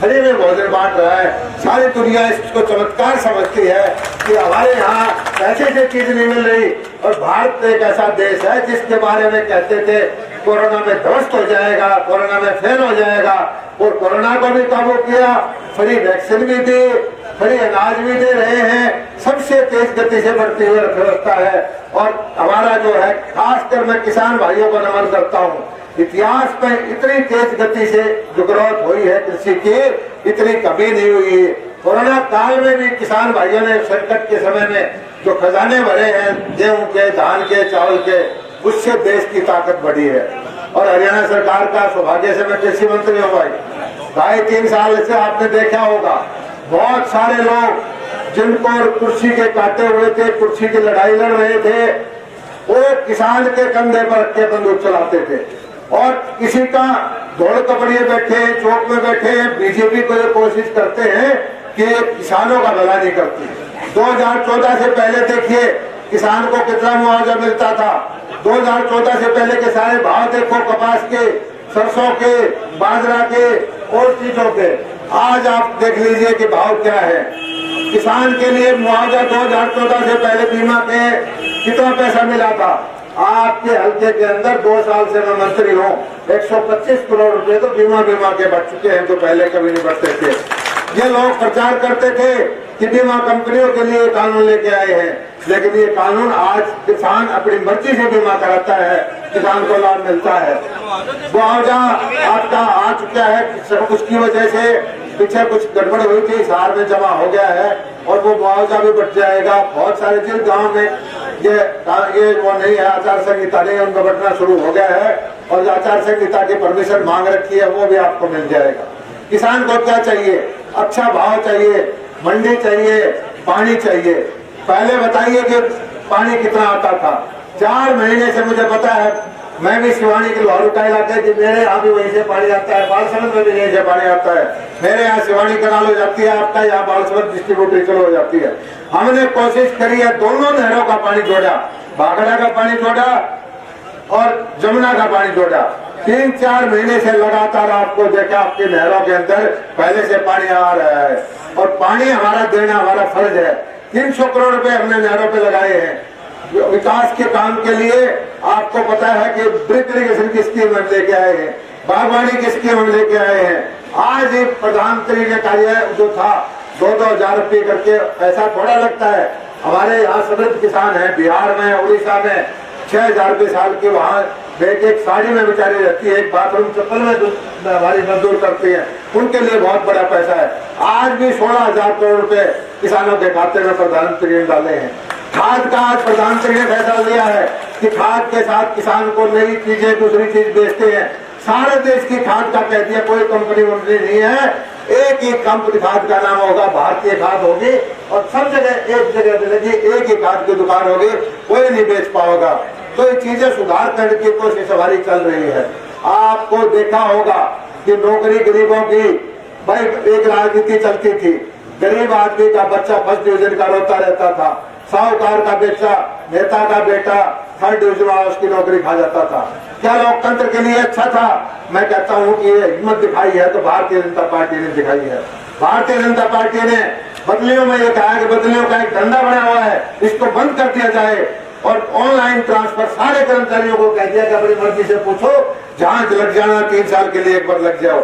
फ्री में भोजन बांट रहा है। सारी दुनिया इसको चमत्कार समझती है कि हमारे यहाँ ऐसे चीज नहीं मिल रही। और भारत एक ऐसा देश है जिसके बारे में कहते थे कोरोना में ध्वस्त हो जाएगा, कोरोना में फेल हो जाएगा, और कोरोना को भी काबू किया, फ्री वैक्सीन भी दी, फ्री अनाज भी दे रहे हैं। सबसे तेज गति से बढ़ती हुई अर्थव्यवस्था है। और हमारा जो है, खासकर मैं किसान भाइयों को नमन करता हूँ, इतिहास में इतनी तेज गति से जो ग्रोथ हुई है कृषि की, इतनी कभी नहीं हुई। कोरोना काल में भी किसान भाइयों ने संकट के समय में जो खजाने भरे हैं गेहूं के, धान के, चावल के, उससे देश की ताकत बढ़ी है। और हरियाणा सरकार का सौभाग्य से मैं कृषि मंत्री हूँ भाई। 2.5-3 साल से आपने देखा होगा बहुत सारे लोग जिनको कुर्सी के काटे हुए थे, कुर्सी की लड़ाई लड़ रहे थे, वो किसान के कंधे पर रख के बंदूक चलाते थे। और किसी का दौड़ कपड़िए बैठे, चौक में बैठे, बीजेपी को ये कोशिश करते हैं कि किसानों का भला नहीं करती। 2014 से पहले देखिए किसान को कितना मुआवजा मिलता था। 2014 से पहले के सारे भाव देखो, कपास के, सरसों के, बाजरा के और चीजों के। आज आप देख लीजिए कि भाव क्या है। किसान के लिए मुआवजा 2014 से पहले बीमा के कितना पैसा मिला था। आपके हल्के के अंदर 2 साल से मैं मंत्री हूँ, 125 करोड़ रुपए तो बीमा के बढ़ चुके हैं, तो पहले कभी नहीं बढ़ते थे। ये लोग प्रचार करते थे कि बीमा कंपनियों के लिए कानून लेके आए हैं, लेकिन ये कानून आज किसान अपनी मर्जी से बीमा कराता है, किसान को लाभ मिलता है। मुआवजा आपका आ चुका है, उसकी वजह से पीछे कुछ गड़बड़ हुई थी, हिसार में जमा हो गया है और वो मुआवजा भी बढ़ जाएगा। बहुत सारे जिन गाँव में ये वो नहीं है, आचार संहिता नहीं, उनका बढ़ना शुरू हो गया है और आचार संहिता की परमिशन मांग रखी है, वो भी आपको मिल जाएगा। किसान को क्या चाहिए? अच्छा भाव चाहिए, मंडी चाहिए, पानी चाहिए। पहले बताइए कि पानी कितना आता था। 4 महीने से मुझे पता है, मैं भी शिवानी के लाहौर का इलाके की, मेरे यहाँ भी वहीं से पानी आता है, बालसमंद में भी यहीं से पानी आता है। मेरे यहाँ शिवानी कनाल हो जाती है, आपका यहाँ बालसमंद डिस्ट्रीब्यूटर हो जाती है। हमने कोशिश करी है, दोनों नहरों का पानी जोड़ा, भाखड़ा का पानी जोड़ा और जमुना का पानी जोड़ा। 3-4 महीने से लगातार आपको देखा, आपकी नहरों के अंदर पहले से पानी आ रहा है और पानी हमारा देना हमारा फर्ज है। 300 करोड़ रुपए हमने नहरों पे लगाए हैं विकास के काम के लिए। आपको पता है कि ड्रिप इरिगेशन की स्कीम हम लेके आए हैं, बागवानी की स्कीम हम लेके आए हैं। आज ही प्रधानमंत्री ने कहा जो था 2-2 हजार रुपये करके, पैसा थोड़ा लगता है। हमारे यहाँ समृद्ध किसान है, बिहार में, उड़ीसा में 6,000 रुपये साल की, वहाँ एक साड़ी में बेचारी रहती है, एक बाथरूम चप्पल में हमारी मजदूर करती है, उनके लिए बहुत बड़ा पैसा है। आज भी 16,000 करोड़ रुपए किसानों के खाते में प्रधानमंत्री ने डाले हैं। खाद का आज प्रधानमंत्री ने फैसला लिया है कि खाद के साथ किसान को नई चीजें, दूसरी चीज बेचते हैं। सारे देश की खाद का कह दिया, कोई कंपनी वंपनी नहीं है, एक ही कंपनी खाद का नाम होगा, भारतीय खाद होगी और सब जगह एक जगह मिलेगी, एक ही खाद की दुकान होगी, कोई नहीं बेच पाएगा। तो ये चीजें सुधार करने की कोशिश हमारी चल रही है। आपको देखा होगा कि नौकरी गरीबों की, भाई एक राजनीति चलती थी, गरीब आदमी का बच्चा फर्स्ट डिवीजन का रोता रहता था, साहूकार का बेटा, नेता का बेटा 3rd डिवीजन वाला उसकी नौकरी खा जाता था। क्या लोकतंत्र के लिए अच्छा था? मैं कहता हूँ कि ये हिम्मत दिखाई है तो भारतीय जनता पार्टी ने दिखाई है। भारतीय जनता पार्टी ने बदलियों में ये कहा कि बदलियों का एक धंधा बना हुआ है, इसको बंद कर दिया जाए और ऑनलाइन ट्रांसफर सारे कर्मचारियों को कह दिया कि अपनी मर्जी से पूछो, जहां लग जाना 3 साल के लिए एक बार लग जाओ।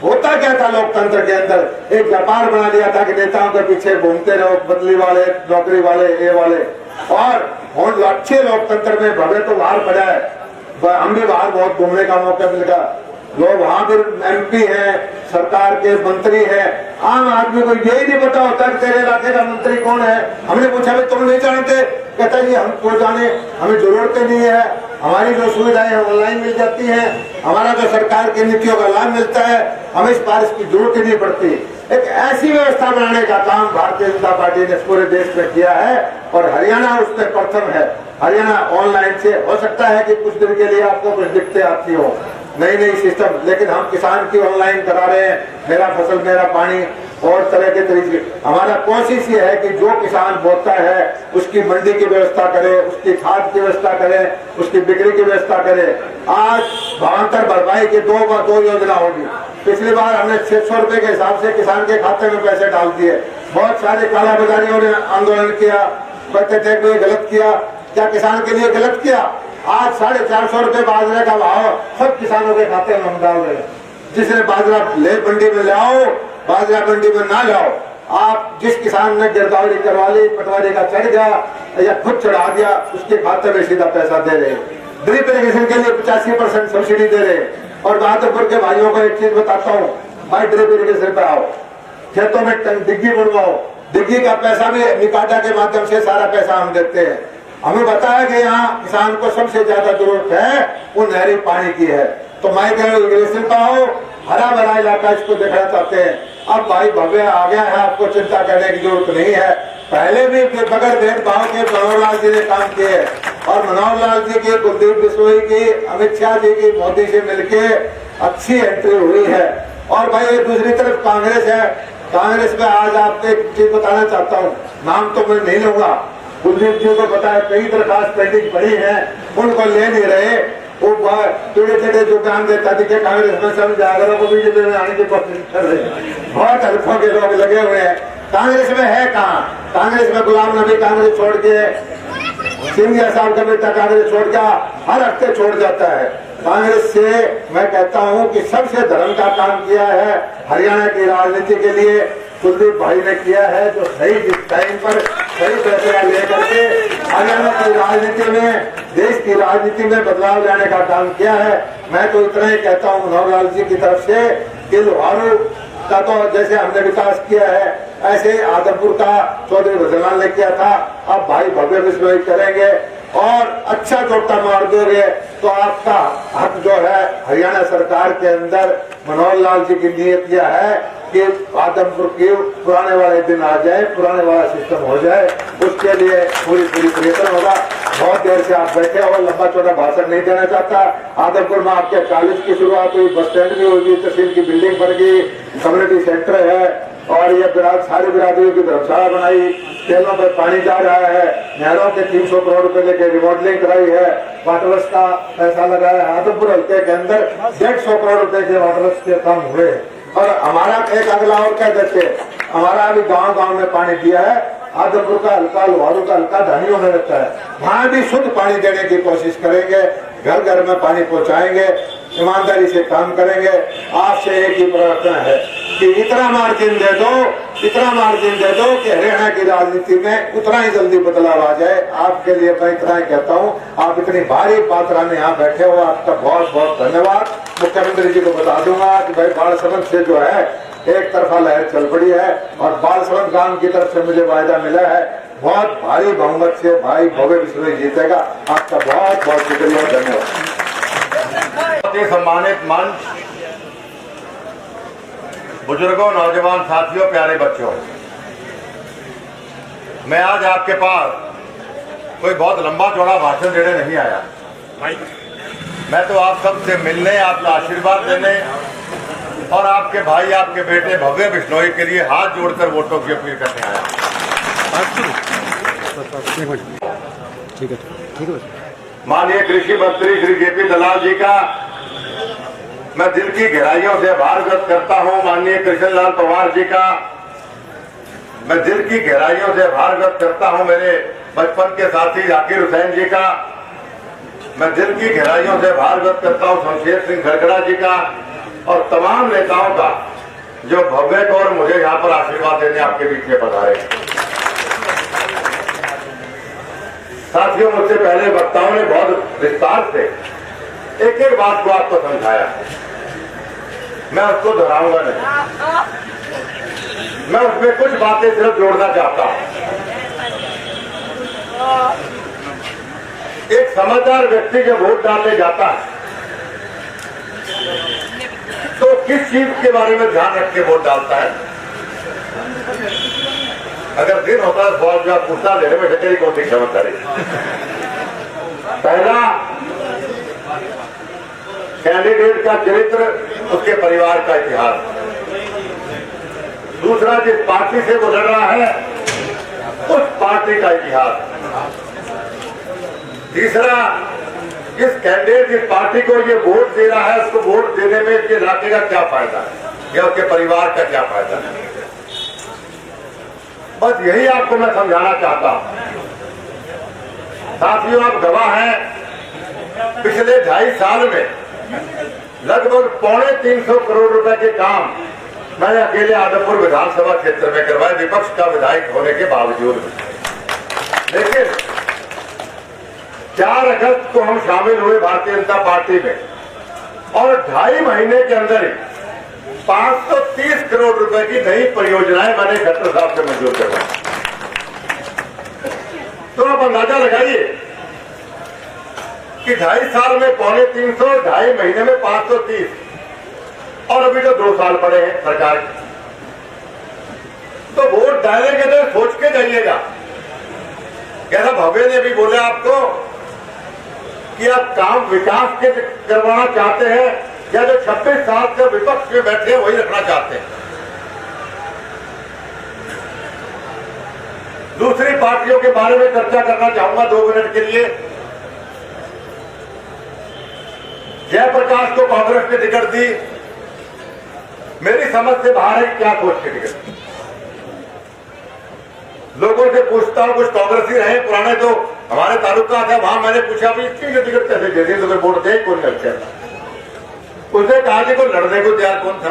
होता क्या था लोकतंत्र के अंदर? एक व्यापार बना दिया था कि नेताओं के पीछे घूमते रहो, बदली वाले, नौकरी वाले, ये वाले। और अच्छे लोकतंत्र में भव्य तो बाहर पड़ा है, हम भी बाहर बहुत घूमने का मौका मिलेगा। लोग वहां भी MP हैं, सरकार के मंत्री हैं, आम आदमी को यही नहीं पता होता कि तेरे इलाके का मंत्री कौन है। हमने पूछा भाई तुम नहीं जानते? कहता जी हम क्यों जाने, हमें जरूरत नहीं है, हमारी जो सुविधाएं ऑनलाइन मिल जाती हैं, हमारा जो सरकार की नीतियों का लाभ मिलता है, हमें सिफारिश की जरूरत ही नहीं पड़ती। एक ऐसी व्यवस्था बनाने का काम भारतीय जनता पार्टी ने पूरे देश में किया है और हरियाणा उसमें प्रथम है। हरियाणा ऑनलाइन से हो सकता है कि कुछ दिन के लिए आपको कुछ दिक्कतें आती हो, नई सिस्टम, लेकिन हम किसान की ऑनलाइन करा रहे हैं, मेरा फसल मेरा पानी और तरह के तरीके। हमारा कोशिश ये है कि जो किसान बोता है उसकी मंडी की व्यवस्था करे, उसकी खाद की व्यवस्था करे, उसकी बिक्री की व्यवस्था करे। आज भावांतर भरपाई की 2 योजना होगी। पिछली बार हमने 600 रुपए के हिसाब से किसान के खाते में पैसे डाल दिए। बहुत सारे कालाबाजारियों ने आंदोलन किया, कहते थे कि गलत किया। क्या किसान के लिए गलत किया? आज 450 रुपए बाजरे का भाव सब किसानों के खाते में हम डाल रहे हैं। जिसने बाजरा ले मंडी में ले आओ, बाजरा मंडी में ना लाओ। आप जिस किसान ने गिरदावरी करवा ली, पटवारी का चढ़ गया या खुद चढ़ा दिया, उसके खाते में सीधा पैसा दे रहे हैं। ड्रिप इरिगेशन के लिए 85% सब्सिडी दे रहे हैं। और बहादुरपुर के भाइयों को एक चीज बताता हूँ, भाई ड्रिप इरिगेशन पे आओ, खेतों में डिग्गी बनवाओ, डिग्गी का पैसा भी निकाटा के माध्यम से सारा पैसा हम देते हैं। हमें बताया कि यहाँ किसान को सबसे ज्यादा जरूरत है वो नहरी पानी की है। तो माइक्रो इरिगेशन का हो, हरा भरा इलाका इसको देखना चाहते हैं। अब भाई भव्य आ गया है, आपको चिंता करने की जरूरत नहीं है। पहले भी बगैर भेदभाव के मनोहर लाल जी ने काम किए और मनोहर लाल जी की, कुलदीप बिश्नोई की, अमित शाह जी की मोदी से मिलके अच्छी एंट्री हुई है। और भाई दूसरी तरफ कांग्रेस है, कांग्रेस में आज आपको एक चीज बताना चाहता हूँ, नाम तो मैं नहीं लूंगा। कुलदीप जी को पता है कई दरखास्त पेंडिंग पड़ी है, उनको ले नहीं रहे। वो टेढ़े जो काम देता दिखे कांग्रेस में, सब जागरों को बीजेपी में आने की कोशिश कर रहे हैं। बहुत हल्कों के लोग लगे हुए हैं। कांग्रेस में है कहाँ? कांग्रेस में गुलाम नबी कांग्रेस छोड़ के, सिंधिया साहब का बेटा कांग्रेस छोड़ के हर हफ्ते छोड़ जाता है। कांग्रेस से मैं कहता हूँ कि सबसे धर्म का काम किया है हरियाणा की राजनीति के लिए कुलदीप भाई ने किया है, जो सही टाइम पर सही फैसला लेकर के हरियाणा की राजनीति में, देश की राजनीति में बदलाव लाने का काम किया है। मैं तो इतना ही कहता हूँ मनोहर लाल जी की तरफ से कि लोहारू का तो जैसे हमने विकास किया है, ऐसे आदमपुर का चौधरी भजनलाल ने किया था। अब भाई भव्य बिश्नोई करेंगे। और अच्छा चोटा मार दोगे तो आपका हक जो है हरियाणा सरकार के अंदर मनोहर लाल जी की नीयतियां है कि आदमपुर के पुराने वाले दिन आ जाए, पुराने वाला सिस्टम हो जाए, उसके लिए पूरी प्रयत्न होगा। बहुत देर से आप बैठे हो, लंबा चौड़ा भाषण नहीं देना चाहता। आदमपुर में आपके कॉलेज की शुरुआत हुई, बस स्टैंड भी होगी, तहसील की बिल्डिंग बन गई, कम्युनिटी सेंटर है और ये सारी बिरादरी की धर्मशाला बनाई, तेलों पर पानी जा रहा है, नहरों के 300 करोड़ रुपए लेके रिमॉडलिंग कराई है, वाटरवर्क्स का पैसा लगाया है। आदमपुर हल्के के अंदर 150 करोड़ रुपए के वाटरवर्क्स के काम हुए। और हमारा एक अगला और कह देते, हमारा अभी गांव में पानी दिया है, आदमपुर का हल्का, लोहारू का हल्का धानियों में रहता है, वहां भी शुद्ध पानी देने की कोशिश करेंगे, घर घर में पानी पहुंचाएंगे, ईमानदारी से काम करेंगे। आपसे एक ही प्रार्थना है कि इतना मार्जिन दे दो कि हरियाणा की राजनीति में उतना ही जल्दी बदलाव आ जाए। आपके लिए मैं इतना ही कहता हूँ। आप इतनी भारी मात्रा में यहाँ बैठे हो, आपका बहुत बहुत धन्यवाद। मुख्यमंत्री जी को बता दूंगा कि भाई बालसमंद से जो है एक तरफा लहर चल पड़ी है और बालसमंद गांव की तरफ से मुझे वायदा मिला है, बहुत भारी बहुमत से भाई भव्य विश्व जीतेगा। आपका बहुत बहुत शुक्रिया, धन्यवाद। सम्मानित मंच, बुजुर्गों, नौजवान साथियों, प्यारे बच्चों, मैं आज आपके पास कोई बहुत लंबा चौड़ा भाषण देने नहीं आया। मैं तो आप सबसे मिलने, आपका आशीर्वाद देने और आपके भाई, आपके बेटे भव्य बिश्नोई के लिए हाथ जोड़कर वोटों की अपील करने आया। ठीक है। माननीय कृषि मंत्री श्री जेपी दलाल जी का मैं दिल की गहराइयों से आभार व्यक्त करता हूं। माननीय कृष्ण लाल पवार जी का मैं दिल की गहराइयों से आभार व्यक्त करता हूं। मेरे बचपन के साथी जाकिर हुसैन जी का मैं दिल की गहराइयों से आभार व्यक्त करता हूं। शमशेर सिंह खड़गड़ा जी का और तमाम नेताओं का जो भव्य को और मुझे यहाँ पर आशीर्वाद देने आपके बीच में पधारे। साथियों, मुझसे पहले वक्ताओं ने बहुत विस्तार से एक एक बात को आपको समझाया, मैं उसको दोहराऊंगा नहीं। मैं उसमें कुछ बातें सिर्फ जोड़ना चाहता हूं। एक समझदार व्यक्ति जब वोट डालने जाता है तो किस चीज के बारे में ध्यान रख के वोट डालता है? अगर दिन होता है सवाल जवाब पूछना, लेने में तेरी कौन सी समझदारी? पहला, कैंडिडेट का चरित्र, उसके परिवार का इतिहास। दूसरा, जिस पार्टी से वो लड़ रहा है उस पार्टी का इतिहास। तीसरा, जिस कैंडिडेट, जिस पार्टी को ये वोट दे रहा है, उसको वोट देने में इसके इलाके का क्या फायदा है या उसके परिवार का क्या फायदा है। बस यही आपको मैं समझाना चाहता हूं। साथियों, आप गवाह हैं, पिछले 2.5 साल में लगभग 350 करोड़ रुपए के काम मैंने अकेले आदमपुर विधानसभा क्षेत्र में करवाए, विपक्ष का विधायक होने के बावजूद। लेकिन 4 अगस्त को हम शामिल हुए भारतीय जनता पार्टी में और 2.5 महीने के अंदर ही 530 करोड़ रुपए की नई परियोजनाएं मैंने खट्टर साहब से मंजूर करवाई। तो आप अंदाजा लगाइए कि 2.5 साल में 350, 2.5 महीने में 530 और अभी तो 2 साल पड़े हैं सरकार के। तो वोट डालेंगे तो सोच के जाइएगा। कैसा भव्य ने भी बोले आपको कि आप काम विकास के करवाना चाहते हैं या जो 26 साल से विपक्ष में बैठे हैं वही रखना चाहते हैं। दूसरी पार्टियों के बारे में चर्चा करना चाहूंगा 2 मिनट के लिए। जयप्रकाश को कांग्रेस ने टिकट दी, मेरी समझ से बाहर है क्या सोच के टिकट। लोगों से पूछता हूं, कुछ कांग्रेसी रहे पुराने, तो हमारे तालुका था, वहां मैंने पूछा भी इसकी टिकट कैसे दे दी, तो वोट दे कौन लड़ता था। उसने कहा कि कोई लड़ने को तैयार कौन था,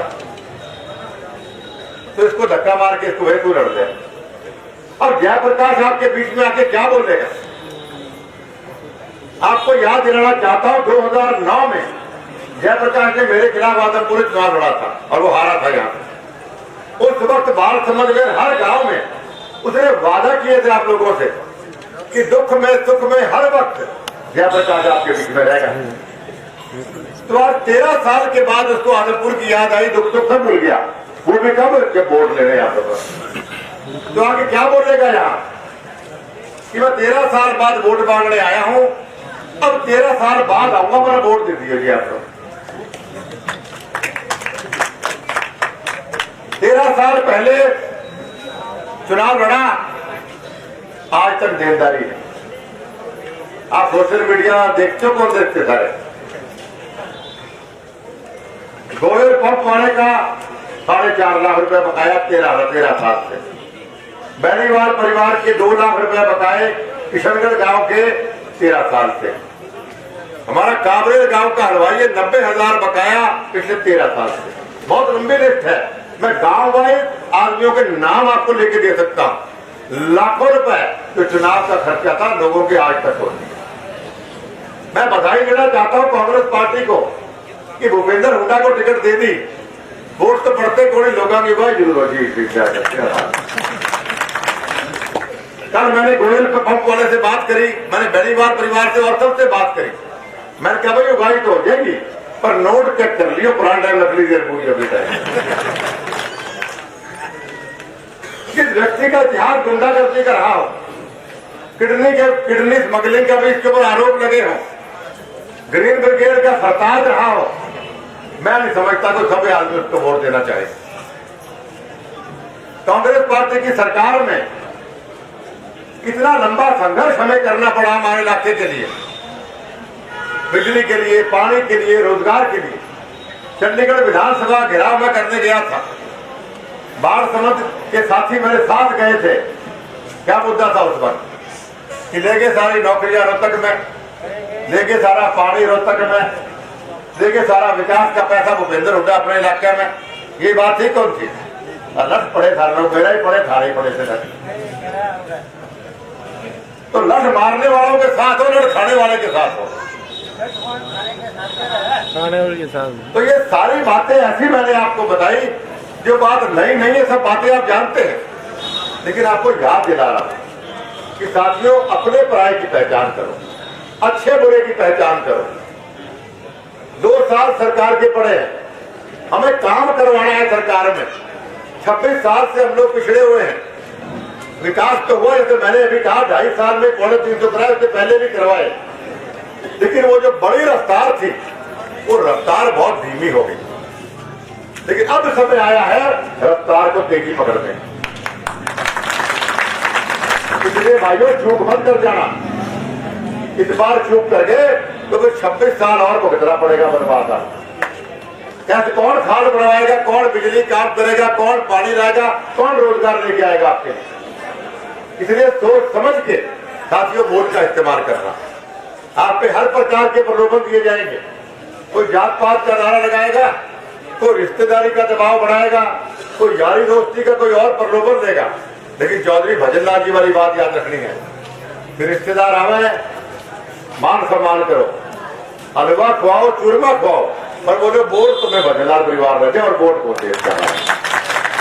तो इसको धक्का मार के इसको तू लड़ दे। अब जयप्रकाश आपके बीच में आके क्या बोलेगा? आपको याद दिलाना चाहता हूं 2009 में जयप्रकाश ने मेरे खिलाफ आदमपुर चुनाव लड़ा था और वो हारा था यहाँ। उस वक्त बालसमंद में हर गांव में उसने वादा किए थे आप लोगों से कि दुख में सुख में हर वक्त जयप्रकाश आपके बीच में रहेगा। तो आज 13 साल के बाद उसको आदमपुर की याद आई, दुख सुख सब भूल गया। वो भी कब, जब वोट ले रहे हैं आप। तो आगे क्या बोलेगा यहाँ कि मैं 13 साल बाद वोट मांगने आया हूं, अब 13 साल बाद आऊंगा, मेरा वोट दे दीजिए आप लोग। 13 साल पहले चुनाव लड़ा, आज तक देनदारी है। आप सोशल मीडिया देखते हो, कौन देखते सारे? गोयल पंप वाले का 4.5 लाख रुपए बकाया 13 साल से। बेनीवाल परिवार के 2 लाख रुपए बकाए किशनगढ़ गांव के 13 साल से। हमारा काबरेल गांव का हलवाई 90,000 बकाया पिछले 13 साल से। बहुत लंबी लिस्ट है, मैं गांव वाइज आदमियों के नाम आपको लेके दे सकता हूं। लाखों रुपए जो चुनाव का खर्चा था लोगों के आज तक हो। मैं बधाई देना चाहता हूं कांग्रेस पार्टी को कि भूपेंद्र हुड्डा को टिकट दे दी। वोट तो पड़ते कोई लोगों की भाई जरूर कल मैंने गोयल पंप वाले से बात करी, मैंने बेनीवाल परिवार से और सबसे बात करी। मैंने कहा भाई उगाई तो हो जाएगी, पर नोट चेक कर लियो, पुराना टाइम नकली देर पूरी अभी टाइम। किस व्यक्ति का इतिहास गुंडागर्दी का रहा हो, किडनी स्मगलिंग का भी इसके ऊपर आरोप लगे हो, ग्रीन ब्रिगेड का सरताज रहा हो, मैं नहीं समझता कोई सभी आदमी उसको वोट देना चाहे। कांग्रेस पार्टी की सरकार में कितना लंबा संघर्ष हमें करना पड़ा हमारे इलाके के लिए, बिजली के लिए, पानी के लिए, रोजगार के लिए। चंडीगढ़ विधानसभा घेराव में करने गया था, बाढ़ समझ के साथी मेरे साथ गए थे। क्या मुद्दा था उस वक्त कि लेके सारी नौकरियां रोहतक में, लेके सारा पानी रोहतक में, लेके सारा विकास का पैसा भूपेंद्र हुड्डा अपने इलाके में। ये बात ही कौन थी? लठ पड़े था लोग, मेरा ही पड़े, थारे पड़े थे लठ। तो लठ मारने वालों के साथ हो, लठ खाने वाले के साथ हो। तो ये सारी बातें ऐसी मैंने आपको बताई जो बात नई नहीं है, सब बातें आप जानते हैं। लेकिन आपको याद दिला रहा कि साथियों, अपने पराये की पहचान करो, अच्छे बुरे की पहचान करो। 2 साल सरकार के पड़े हैं, हमें काम करवाना है सरकार में। 26 साल से हम लोग पिछड़े हुए हैं। विकास तो हुआ, जैसे मैंने अभी कहा 2.5 साल में 350 कराए, उससे पहले भी करवाए, लेकिन वो जो बड़ी रफ्तार थी वो रफ्तार बहुत धीमी हो गई। लेकिन अब समय आया है रफ्तार को तेजी पकड़ने। इसलिए भाइयों, चूक मत कर जाना। इस बार चूक कर गए तो फिर 26 साल और भुगतना पड़ेगा बर्बाद। कैसे, कौन खाद बनवाएगा, कौन बिजली काम करेगा, कौन पानी लाएगा, कौन रोजगार लेके आएगा आपके लिए? इसलिए सोच समझ के साथियों वोट का इस्तेमाल करना। आप पे हर प्रकार के प्रलोभन दिए जाएंगे। कोई जात पात का नारा लगाएगा, कोई रिश्तेदारी का दबाव बढ़ाएगा, कोई यारी दोस्ती का कोई और प्रलोभन देगा। लेकिन चौधरी भजनलाल जी वाली बात याद रखनी है, फिर रिश्तेदार आवे, मान सम्मान करो, हलवा खुआओ, चूरमा खुआओ, पर बोले वोट तुम्हें भजनलाल परिवार रहते और वोट को दे।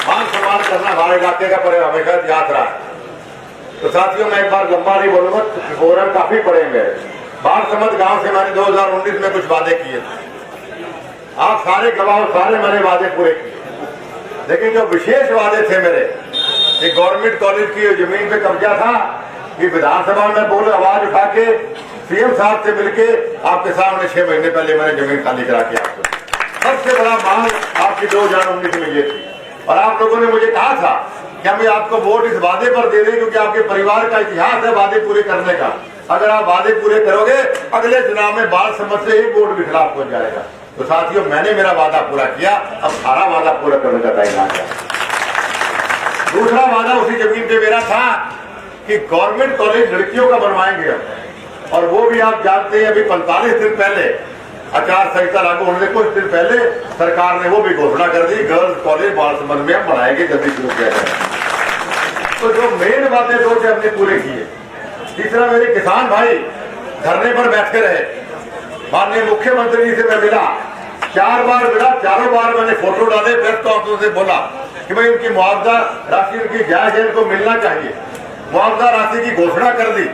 मान सम्मान करना हमारे इलाके का पर हमेशा इतिहास रहा है। तो साथियों, मैं एक बार लंबा नहीं बोलूंगा, फोरम काफी पड़े मेरे। बाढ़ समझ गांव से मैंने 2019 में कुछ वादे किए थे, आप सारे गवाह, सारे मैंने वादे पूरे किए। लेकिन जो विशेष वादे थे मेरे, ये गवर्नमेंट कॉलेज की जमीन पे कब्जा था, ये विधानसभा में बोले आवाज उठा के सीएम साहब से मिलके आपके सामने 6 महीने पहले मैंने जमीन खाली करा के आपको। सबसे बड़ा मांग आपकी 2019 में ये थी, और आप लोगों ने मुझे कहा था कि हमें आपको वोट इस वादे पर दे दें, क्योंकि आपके परिवार का इतिहास है वादे पूरे करने का। अगर आप वादे पूरे करोगे, अगले चुनाव में बाढ़ समझ से ही वोट भी खिलाफ हो जाएगा। तो साथियों, मैंने मेरा वादा पूरा किया, अब सारा वादा पूरा करने का टाइम आ गया। दूसरा वादा उसी जमीन पे मेरा था कि गवर्नमेंट कॉलेज लड़कियों का बनवाएंगे, और वो भी आप जानते हैं, अभी 45 दिन पहले आचार संहिता लागू होने से कुछ दिन पहले सरकार ने वो भी घोषणा कर दी, गर्ल्स कॉलेज बालसमंद में हम बनाएंगे, जल्दी शुरू किया जाए। तो जो मेन बातें 2 से हमने पूरे किए। तीसरा, मेरे किसान भाई धरने पर बैठे रहे, माननीय मुख्यमंत्री जी से मैं मिला, 4 बार मिला, चारों बार मैंने फोटो डाले, प्रेस कॉन्फ्रेंस से बोला कि भाई उनकी मुआवजा राशि उनकी जायज है, इनको मिलना चाहिए। मुआवजा राशि की घोषणा कर दी,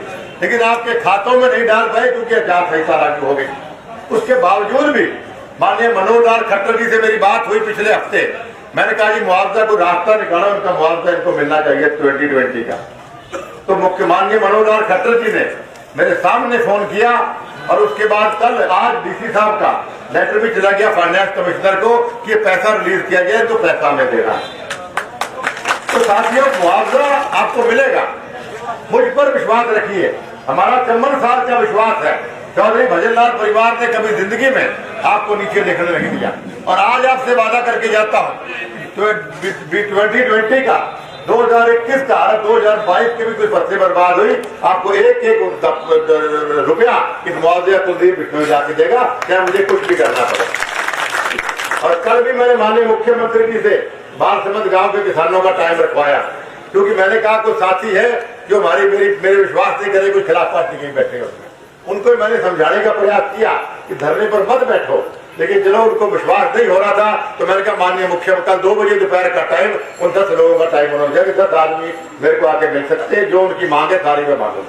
लेकिन आपके खातों में नहीं डाल पाए क्योंकि आचार संहिता लागू हो गई। उसके बावजूद भी माननीय मनोहर लाल खट्टर जी से मेरी बात हुई पिछले हफ्ते। मैंने कहा जी मुआवजा को रास्ता निकाला, उनका मुआवजा इनको मिलना चाहिए 2020 का। तो मुख्य माननीय मनोहर लाल खट्टर जी ने मेरे सामने फोन किया और उसके बाद कल आज डीसी साहब का लेटर भी चला गया फाइनेंस कमिश्नर को कि ये पैसा रिलीज किया गया तो पैसा हमें देना है। तो साथियों मुआवजा आपको मिलेगा, मुझ पर विश्वास रखिए। हमारा 54 साल का विश्वास है। चौधरी भजनलाल परिवार ने कभी जिंदगी में आपको नीचे देखने नहीं दिया और आज आपसे वादा करके जाता हूं तो 2020 का 2021 का 2022 के भी कोई फसलें बर्बाद हुई, आपको एक एक रुपया इस मुआवजे कुलदीप बिश्नोई जाके देगा, चाहे मुझे कुछ भी करना पड़े। और कल भी मैंने माननीय मुख्यमंत्री जी से बालसमंद गांव के किसानों का टाइम रखवाया, क्योंकि मैंने कहा कोई साथी है जो मेरे विश्वास नहीं करे, कोई खिलाफ पार्टी के बैठे हो, उनको मैंने समझाने का प्रयास किया कि धरने पर मत बैठो, लेकिन चलो उनको विश्वास नहीं हो रहा था तो मैंने कहा माननीय मुख्यमंत्री कल 2 बजे दोपहर का टाइम, उन 10 लोगों का टाइम उन्होंने दिया, 10 आदमी मेरे को आके मिल सकते हैं, जो उनकी मांग है सारी में मांगो।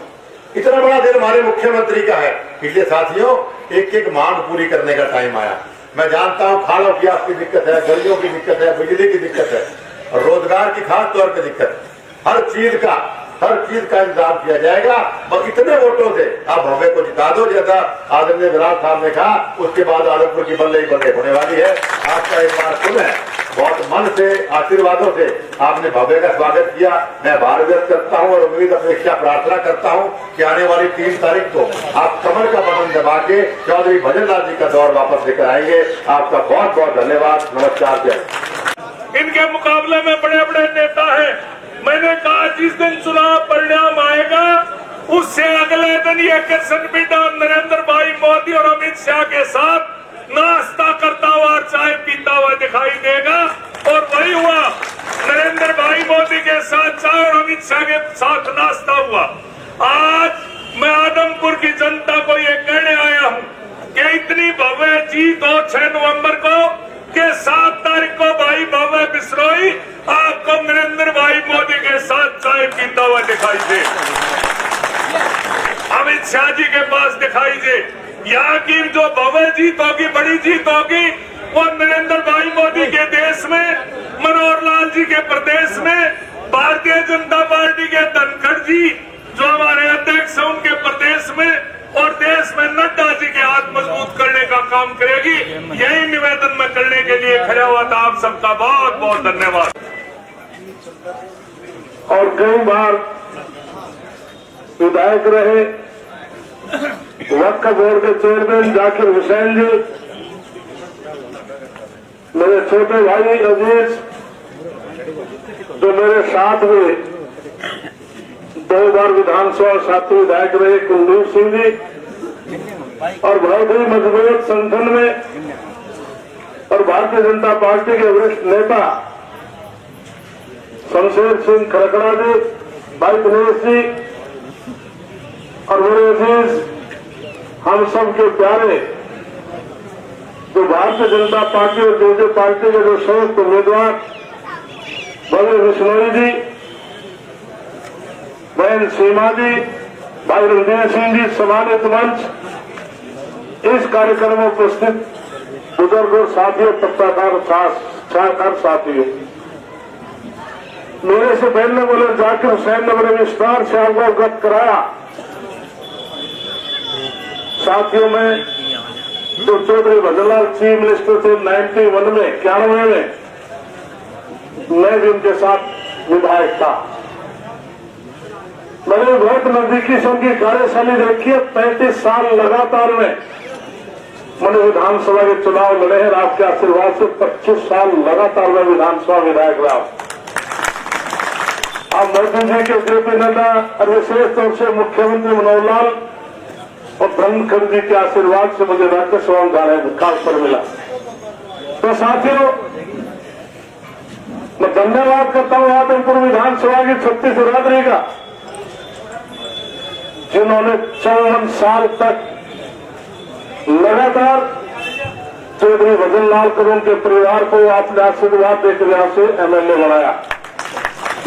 इतना बड़ा दिल हमारे मुख्यमंत्री का है, इसलिए साथियों एक एक मांग पूरी करने का टाइम आया। मैं जानता हूँ खाड़ों की आपकी दिक्कत है, गलियों की दिक्कत है, बिजली की दिक्कत है और रोजगार की खास तौर पर दिक्कत है। हर चीज का इंतजाम किया जाएगा और इतने वोटों से आप भव्य को जिता दो, जैसा आदरणीय विराट साहब ने कहा, उसके बाद आलमपुर की बल्ले ही बल्ले होने वाली है। आपका एक बार पुनः बहुत मन से आशीर्वादों से आपने भव्य का स्वागत किया। मैं आभार व्यक्त करता हूँ और उम्मीद अपेक्षा प्रार्थना करता हूँ कि आने वाली 3 तारीख को आप कमर का बटन दबा के चौधरी भजनलाल जी का दौर वापस लेकर आएंगे। आपका बहुत बहुत धन्यवाद। नमस्कार। जय। इनके मुकाबले में बड़े बड़े नेता हैं। मैंने कहा जिस दिन चुनाव परिणाम आएगा उससे अगले दिन ये किशन बिड्डा नरेंद्र भाई मोदी और अमित शाह के साथ नाश्ता करता हुआ चाय पीता हुआ दिखाई देगा। और वही हुआ, नरेंद्र भाई मोदी के साथ चाय और अमित शाह के साथ नाश्ता हुआ। आज मैं आदमपुर की जनता को ये कहने आया हूँ कि इतनी भव्य जीत हो 6 नवंबर को के 7 तारीख को भाई भव्य बिश्नोई आपको नरेंद्र भाई मोदी के साथ चाय पीता हुआ दिखाई दे, अमित शाह जी के पास दिखाई दे। यहाँ की जो भव्य जीत होगी, बड़ी जीत होगी, वो नरेंद्र भाई मोदी के देश में, मनोहर लाल जी के प्रदेश में, भारतीय जनता पार्टी के धनखड़ जी जो हमारे अध्यक्ष हैं उनके प्रदेश में और देश में नड्डा जी के हाथ मजबूत करने का काम करेगी। यही निवेदन मैं करने के लिए खड़ा हुआ था। आप सबका बहुत बहुत धन्यवाद। और कई बार विधायक रहे वक्फ बोर्ड के चेयरमैन जाकिर हुसैन जी, मेरे छोटे भाई अजीज जो मेरे साथ हुए 2 बार विधानसभा साथी विधायक रहे कुलदीप सिंह जी, और बहुत ही मजबूत संगठन में और भारतीय जनता पार्टी के वरिष्ठ नेता शमशेर सिंह खड़कड़ा जी, भाई दिनेश जी और मेरे अजीज हम सब के प्यारे जो भारतीय जनता पार्टी और जेजे पार्टी के जो संयुक्त उम्मीदवार भव्य बिश्नोई जी, बहन सीमा जी, भाई रणधीर सिंह जी, सम्मानित मंच, इस कार्यक्रम में उपस्थित बुजुर्ग और साथियों, पत्रकार साथियों, मेरे से पहले बोले जाकिर हुसैन ने बड़े विस्तार से आपको अवगत कराया। साथियों में जो चौधरी भजनलाल चीफ मिनिस्टर थे 91 में 91 में, मैं भी उनके साथ विधायक था। मैंने बहुत नजदीकी से उनकी कार्यशैली देखी है। 35 साल लगातार में मैंने विधानसभा के चुनाव लड़े हैं। आपके आशीर्वाद से 25 साल लगातार में विधानसभा विधायक रहा। आप मोदी जी के जेपी नड्डा और विशेष तौर से मुख्यमंत्री मनोहर लाल और धनखड़ जी के आशीर्वाद से मुझे राज्यसभा में जाने का अवसर मिला। तो साथियों, मैं धन्यवाद करता हूं आदमपुर विधानसभा की 36 बिरादरी का, जिन्होंने 54 साल तक लगातार चौधरी भजनलाल को उनके परिवार को आपने आशीर्वाद देकर यहां से MLA बनाया।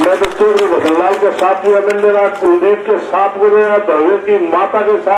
मैं तो चौधरी भजनलाल के साथ भी अमेंडेरा, कुलदीप के साथ भी रहा, भव्य की माता के साथ